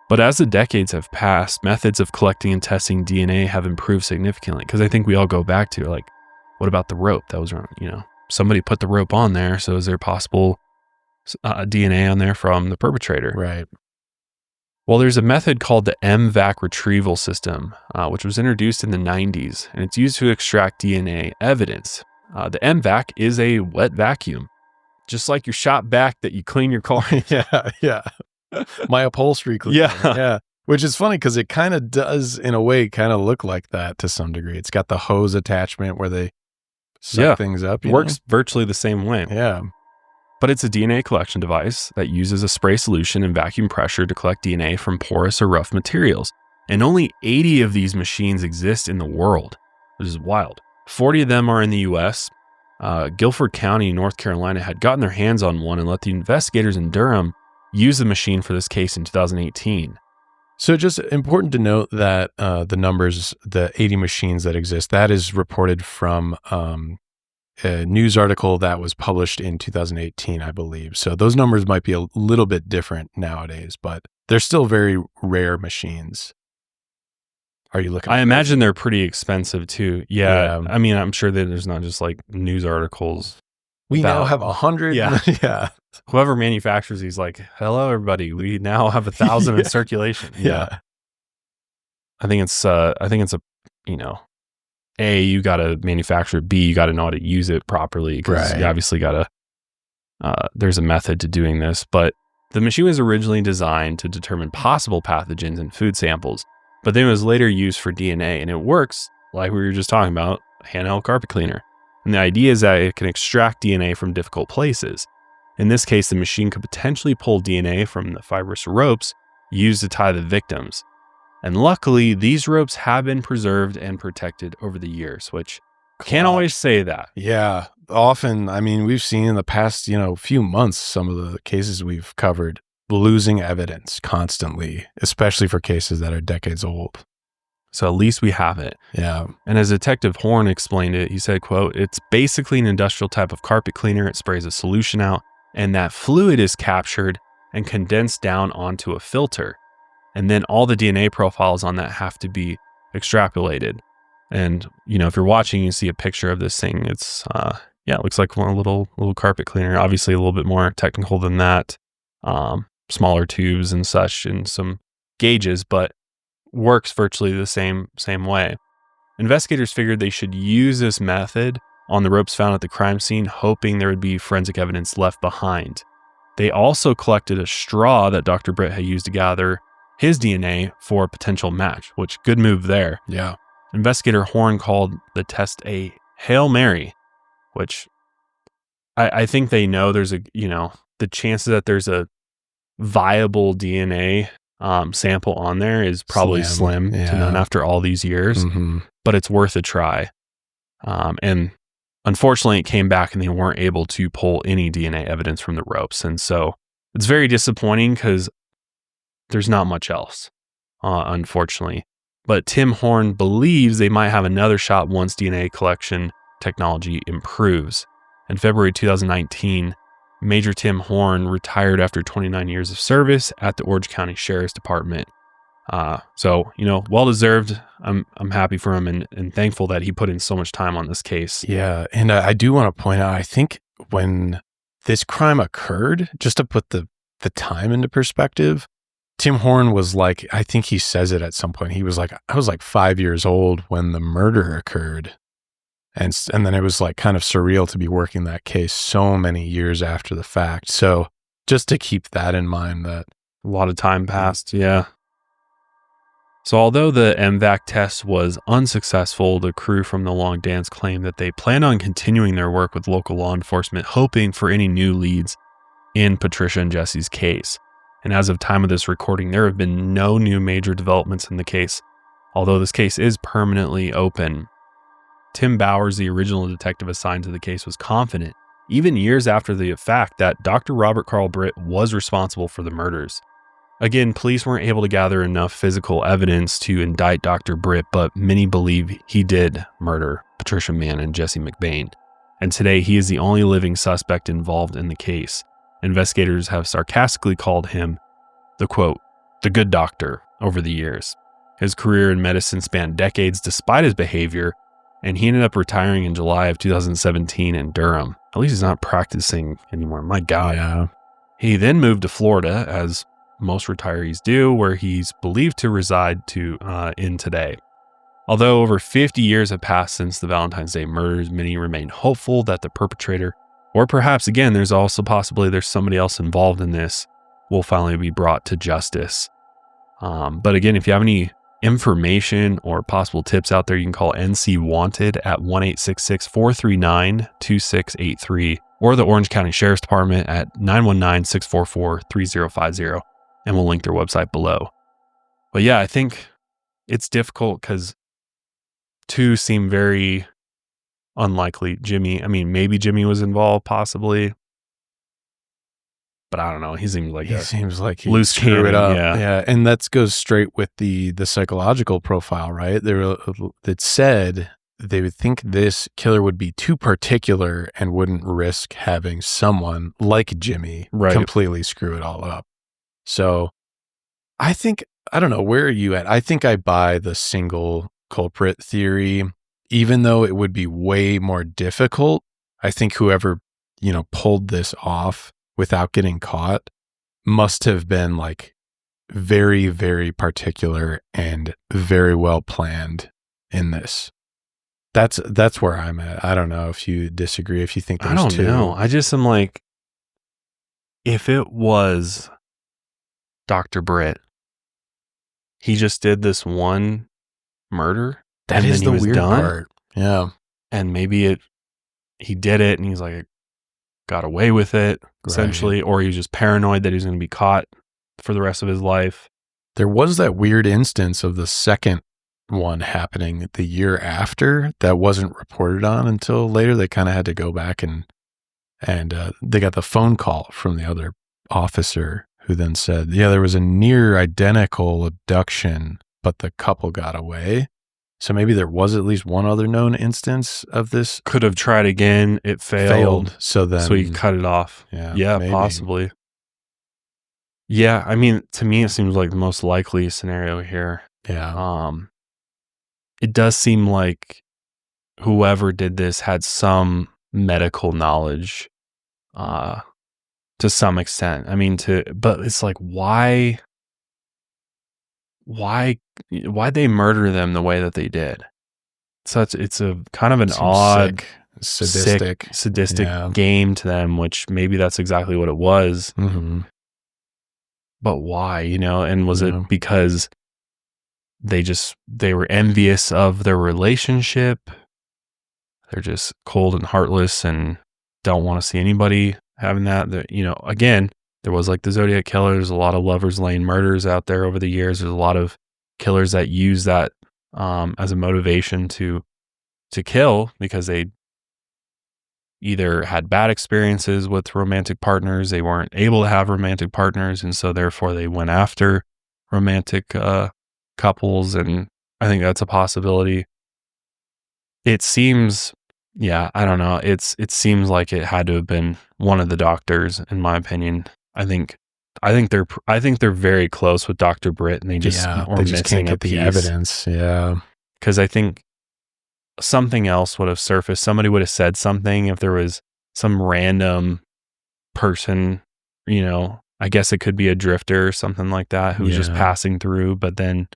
But as the decades have passed, methods of collecting and testing DNA have improved significantly. Because I think we all go back to like, what about the rope that was wrong? Somebody put the rope on there. So is there possible DNA on there from the perpetrator? Right. Well, there's a method called the MVAC retrieval system, which was introduced in the 90s, and it's used to extract DNA evidence. The MVAC is a wet vacuum. just like your shop back that you clean your car. Yeah. My upholstery cleaner. Yeah. Which is funny because it kind of does, in a way, kind of look like that to some degree. It's got the hose attachment where they suck things up. Works virtually the same way. Yeah. But it's a DNA collection device that uses a spray solution and vacuum pressure to collect DNA from porous or rough materials. And only 80 of these machines exist in the world, which is wild. 40 of them are in the U.S. Guilford County, North Carolina, had gotten their hands on one and let the investigators in Durham use the machine for this case in 2018. So just important to note that the numbers, the 80 machines that exist, that is reported from a news article that was published in 2018, I believe. So those numbers might be a little bit different nowadays, but they're still very rare machines. Are you looking? I imagine they're pretty expensive too. Yeah. I mean, I'm sure that there's not just like news articles. We now have 100. Yeah. Yeah. Whoever manufactures these, like, hello, everybody. We now have 1,000 in circulation. Yeah. I think it's a, A, you got to manufacture it. B, you got to know how to use it properly because you obviously got to, there's a method to doing this. But the machine was originally designed to determine possible pathogens in food samples, but then it was later used for DNA, and it works like we were just talking about, handheld carpet cleaner. And the idea is that it can extract DNA from difficult places. In this case, the machine could potentially pull DNA from the fibrous ropes used to tie the victims. And luckily, these ropes have been preserved and protected over the years, which can't always say that. Yeah. Often, I mean, we've seen in the past, few months, some of the cases we've covered losing evidence constantly, especially for cases that are decades old. So at least we have it. Yeah. And as Detective Horn explained it, he said, quote, "It's basically an industrial type of carpet cleaner. It sprays a solution out, and that fluid is captured and condensed down onto a filter. And then all the DNA profiles on that have to be extrapolated." And, if you're watching, you see a picture of this thing. It's, it looks like one little carpet cleaner, obviously a little bit more technical than that. Smaller tubes and such and some gauges, but works virtually the same way. Investigators figured they should use this method on the ropes found at the crime scene, hoping there would be forensic evidence left behind. They also collected a straw that Dr. Britt had used to gather his DNA for a potential match, which good move there. Yeah. Investigator Horn called the test a Hail Mary, which I think they know there's the chances that there's a viable DNA sample on there is probably slim to none after all these years, but it's worth a try. And unfortunately, it came back and they weren't able to pull any DNA evidence from the ropes. And so it's very disappointing because there's not much else, unfortunately. But Tim Horn believes they might have another shot once DNA collection technology improves. In February 2019, Major Tim Horn retired after 29 years of service at the Orange County Sheriff's Department. So, well-deserved. I'm happy for him and thankful that he put in so much time on this case. Yeah. And I do want to point out, I think when this crime occurred, just to put the time into perspective, Tim Horn was like, I think he says it at some point. He was like, I was like 5 years old when the murder occurred. And then it was like kind of surreal to be working that case so many years after the fact. So just to keep that in mind, that a lot of time passed. Yeah. So although the MVAC test was unsuccessful, the crew from the Long Dance claimed that they plan on continuing their work with local law enforcement, hoping for any new leads in Patricia and Jesse's case. And as of time of this recording, there have been no new major developments in the case, although this case is permanently open. Tim Bowers, the original detective assigned to the case, was confident, even years after the fact, that Dr. Robert Carl Britt was responsible for the murders. Again, police weren't able to gather enough physical evidence to indict Dr. Britt, but many believe he did murder Patricia Mann and Jesse McBane. And today, he is the only living suspect involved in the case. Investigators have sarcastically called him the, quote, the good doctor over the years. His career in medicine spanned decades despite his behavior, and he ended up retiring in July of 2017 in Durham. At least he's not practicing anymore. My God. Yeah. He then moved to Florida, as most retirees do, where he's believed to reside in today. Although over 50 years have passed since the Valentine's Day murders, many remain hopeful that the perpetrator Or perhaps, again, there's also possibly there's somebody else involved in this will finally be brought to justice. But again, if you have any information or possible tips out there, you can call NC Wanted at 1-866-439-2683 or the Orange County Sheriff's Department at 919-644-3050, and we'll link their website below. But yeah, I think it's difficult because two seem very unlikely. Maybe Jimmy was involved, possibly. But I don't know. He seems like he loose cannon. It up. Yeah. Yeah. And that goes straight with the psychological profile, right? It said they would think this killer would be too particular and wouldn't risk having someone like Jimmy completely screw it all up. So I don't know, where are you at? I think I buy the single culprit theory, even though it would be way more difficult. I think whoever, pulled this off without getting caught must have been like very, very particular and very well planned in this. That's where I'm at. I don't know if you disagree, if you think there's two. I don't know. I just am like, if it was Dr. Britt, he just did this one murder. That is the weird part. Yeah. And maybe he did it and he's like, got away with it, essentially, or he was just paranoid that he was going to be caught for the rest of his life. There was that weird instance of the second one happening the year after that wasn't reported on until later. They kind of had to go back and they got the phone call from the other officer who then said, yeah, there was a near identical abduction, but the couple got away. So maybe there was at least one other known instance of this. Could have tried again. It failed. So he cut it off. Yeah, maybe. Possibly. Yeah. To me, it seems like the most likely scenario here. Yeah. It does seem like whoever did this had some medical knowledge, to some extent. But it's like, why they murder them the way that they did? It's a kind of an odd, sadistic game to them, which maybe that's exactly what it was. Mm-hmm. But why, and was it because they were envious of their relationship? They're just cold and heartless and don't want to see anybody having that. Again, there was like the Zodiac Killer. There's a lot of lovers lane murders out there over the years. There's a lot of killers that use that as a motivation to kill because they either had bad experiences with romantic partners, they weren't able to have romantic partners, and so therefore they went after romantic couples. And I think that's a possibility. It seems, I don't know. It seems like it had to have been one of the doctors, in my opinion. I think they're very close with Dr. Britt, and they just can't get the evidence. Yeah, because I think something else would have surfaced. Somebody would have said something if there was some random person. I guess it could be a drifter or something like that who was just passing through. But then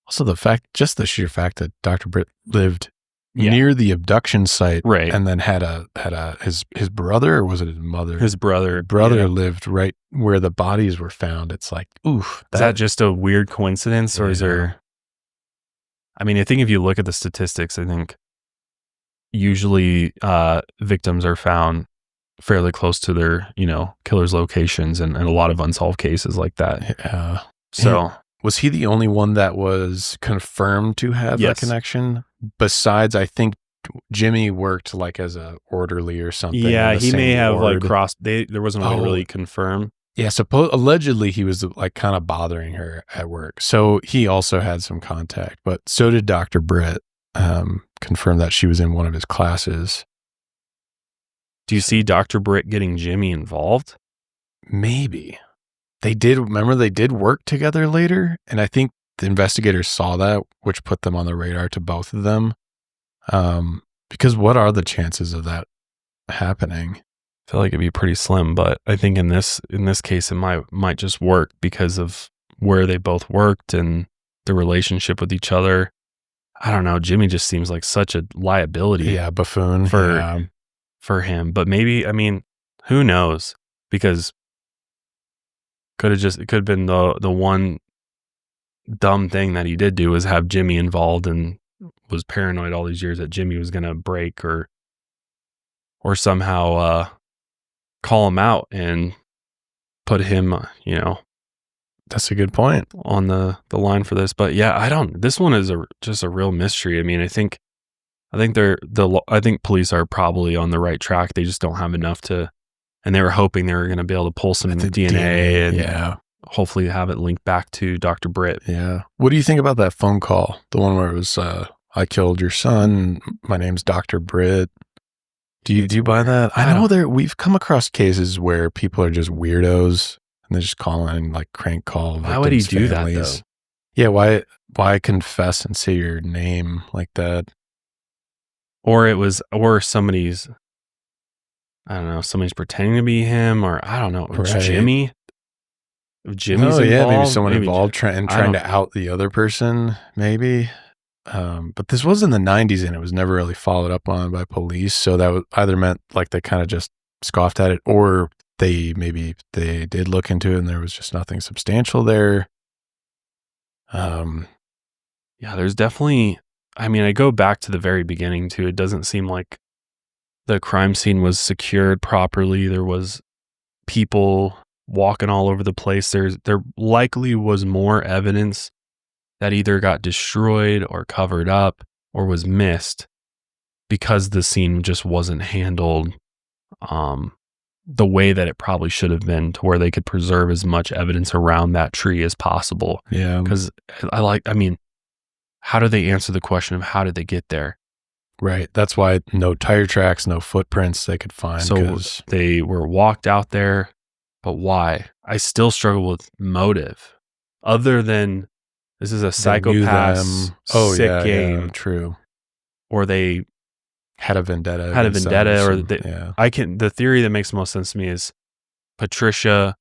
also the sheer fact that Dr. Britt lived near the abduction site, right, and then had his brother, or was it his mother? His brother lived right where the bodies were found. It's like, oof. Is that just a weird coincidence, or is there? I think if you look at the statistics, I think usually victims are found fairly close to their killers' locations, and a lot of unsolved cases like that. So. Was he the only one that was confirmed to have that connection? Besides, I think Jimmy worked like as a orderly or something. Yeah, he may have like crossed. There wasn't one really confirmed. Yeah, allegedly he was like kind of bothering her at work. So he also had some contact, but so did Dr. Britt. Confirmed that she was in one of his classes. Do you see Dr. Britt getting Jimmy involved? Maybe. They did work together later, and I think the investigators saw that, which put them on the radar to both of them. Because what are the chances of that happening? I feel like it'd be pretty slim, but I think in this case it might just work because of where they both worked and the relationship with each other. I don't know. Jimmy just seems like such a liability. Yeah, buffoon for for him. But maybe, I mean, who knows? Because it could have been the one dumb thing that he did do was have Jimmy involved and was paranoid all these years that Jimmy was going to break or somehow call him out and put him, that's a good point, on the line for this. But yeah, this one is just a real mystery. I mean, I think police are probably on the right track. They just don't have enough and they were hoping they were going to be able to pull some DNA and hopefully have it linked back to Dr. Britt. Yeah. What do you think about that phone call? The one where it was, I killed your son. My name's Dr. Britt. Do you buy that? I know we've come across cases where people are just weirdos and they're just calling like crank call. Why would he do that though? Yeah. Why confess and say your name like that? Or somebody's, I don't know, somebody's pretending to be him, or I don't know. Right. Jimmy? If Jimmy's involved, maybe someone involved trying to out the other person, maybe. But this was in the 90s and it was never really followed up on by police. So that either meant like they kind of just scoffed at it, or they did look into it and there was just nothing substantial there. Yeah, there's definitely, I mean, I go back to the very beginning too. It doesn't seem like the crime scene was secured properly. There was people walking all over the place. There likely was more evidence that either got destroyed or covered up or was missed because the scene just wasn't handled the way that it probably should have been, to where they could preserve as much evidence around that tree as possible. Yeah. Because I mean, how do they answer the question of how did they get there? Right. That's why no tire tracks, no footprints they could find. So they were walked out there, but why? I still struggle with motive, other than this is a psychopath sick game. Yeah, true. Or they had a vendetta. The theory that makes the most sense to me is Patricia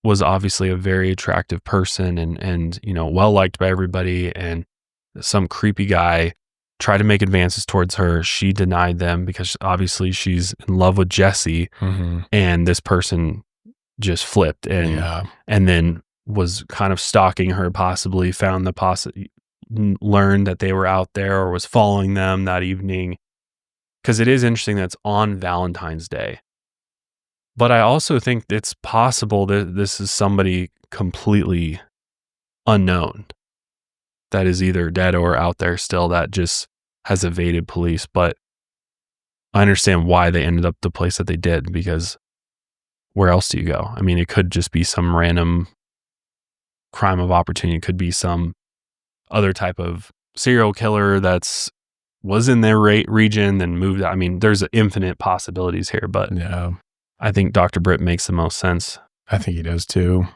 was obviously a very attractive person and well liked by everybody, and some creepy guy tried to make advances towards her. She denied them because obviously she's in love with Jesse, and this person just flipped and then was kind of stalking her, possibly learned that they were out there or was following them that evening. Because it is interesting that it's on Valentine's Day. But I also think it's possible that this is somebody completely unknown that is either dead or out there still, that just has evaded police. But I understand why they ended up the place that they did, because where else do you go? I mean, it could just be some random crime of opportunity. It could be some other type of serial killer was in their region, then moved. I mean, there's infinite possibilities here, but yeah, I think Dr. Britt makes the most sense. I think he does too.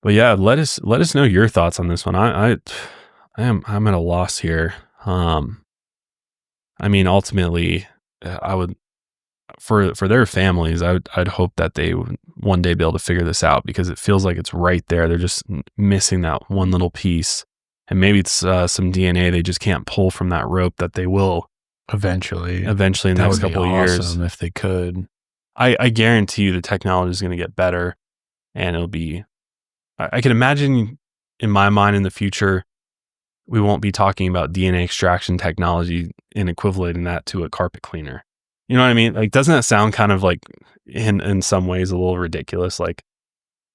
But yeah, let us know your thoughts on this one. I'm at a loss here. I mean, ultimately, I would, for their families, I'd hope that they would one day be able to figure this out, because it feels like it's right there. They're just missing that one little piece, and maybe it's some DNA they just can't pull from that rope that they will eventually in the next couple of years, if they could. I guarantee you the technology is going to get better, and it'll be. I can imagine in my mind in the future, we won't be talking about DNA extraction technology and equating that to a carpet cleaner. You know what I mean? Like, doesn't that sound kind of like in some ways a little ridiculous? Like,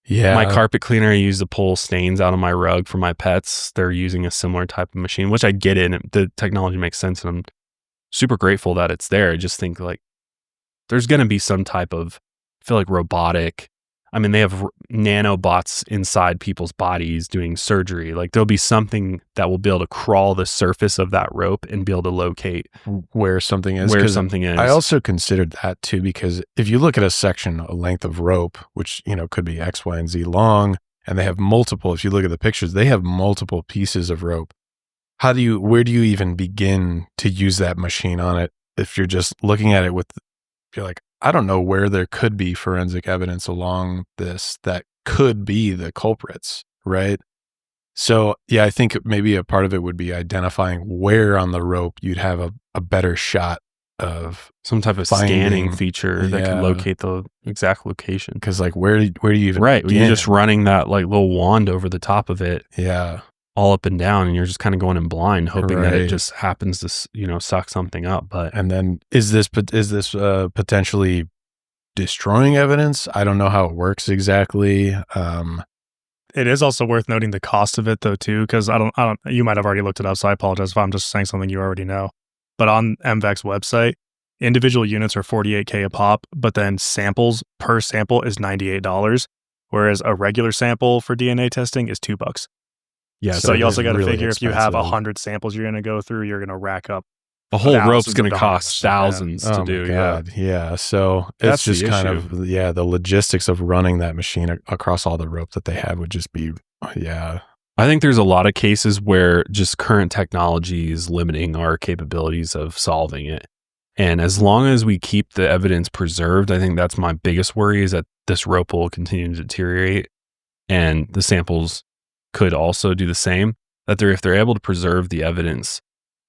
yeah, my carpet cleaner I use to pull stains out of my rug for my pets. They're using a similar type of machine, which I get it. And the technology makes sense, and I'm super grateful that it's there. I just think like there's going to be some type of, I feel like, robotic. I mean, they have nanobots inside people's bodies doing surgery. Like, there'll be something that will be able to crawl the surface of that rope and be able to locate where something is. I also considered that too, because if you look at a length of rope, which, could be X, Y, and Z long, and they have multiple, if you look at the pictures, they have multiple pieces of rope. Where do you even begin to use that machine on it? If you're just looking at it you're like, I don't know where there could be forensic evidence along this that could be the culprits, right? So, yeah, I think maybe a part of it would be identifying where on the rope you'd have a better shot some type of scanning feature that can locate the exact location. Because like, where do you even you're just running that like little wand over the top of it, all up and down, and you're just kind of going in blind, hoping that it just happens to suck something up. But and then is this potentially destroying evidence? I don't know how it works exactly. It is also worth noting the cost of it though too, because I don't. You might have already looked it up, so I apologize if I'm just saying something you already know. But on MVAC's website, individual units are $48,000 a pop, but then samples per sample is $98, whereas a regular sample for DNA testing is $2. Yeah. So you also got to figure if you have 100 samples you're going to go through, you're going to rack up. The whole rope's going to cost thousands to do. Yeah. So it's just kind of, the logistics of running that machine across all the rope that they have would just be, I think there's a lot of cases where just current technology is limiting our capabilities of solving it. And as long as we keep the evidence preserved, I think that's my biggest worry, is that this rope will continue to deteriorate, and the samples could also do the same. That if they're able to preserve the evidence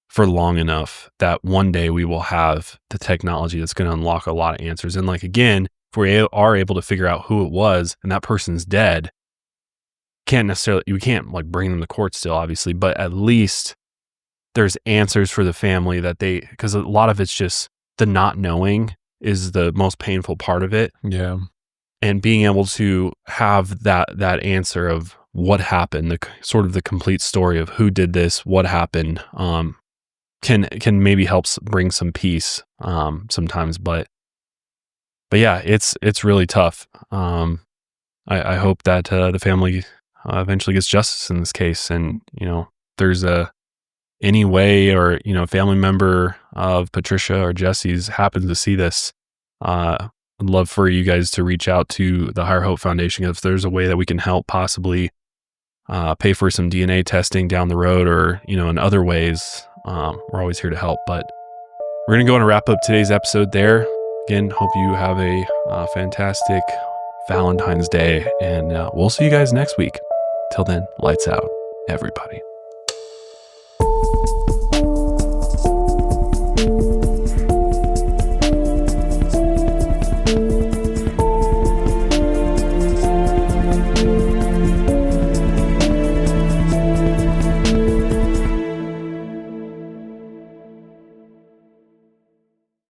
for long enough, that one day we will have the technology that's going to unlock a lot of answers. And like, again, if we are able to figure out who it was and that person's dead, we can't like bring them to court still, obviously, but at least there's answers for the family because a lot of it's just the not knowing is the most painful part of it. Yeah. And being able to have that answer of what happened, the sort of the complete story of who did this, what happened, can maybe helps bring some peace sometimes. But yeah, it's really tough. I hope that the family eventually gets justice in this case. And, there's any way, or, family member of Patricia or Jesse's happens to see this, I'd love for you guys to reach out to the Higher Hope Foundation if there's a way that we can help possibly pay for some DNA testing down the road, or, in other ways. We're always here to help. But we're going to go and wrap up today's episode there. Again, hope you have a fantastic Valentine's Day, and we'll see you guys next week. Till then, lights out, everybody.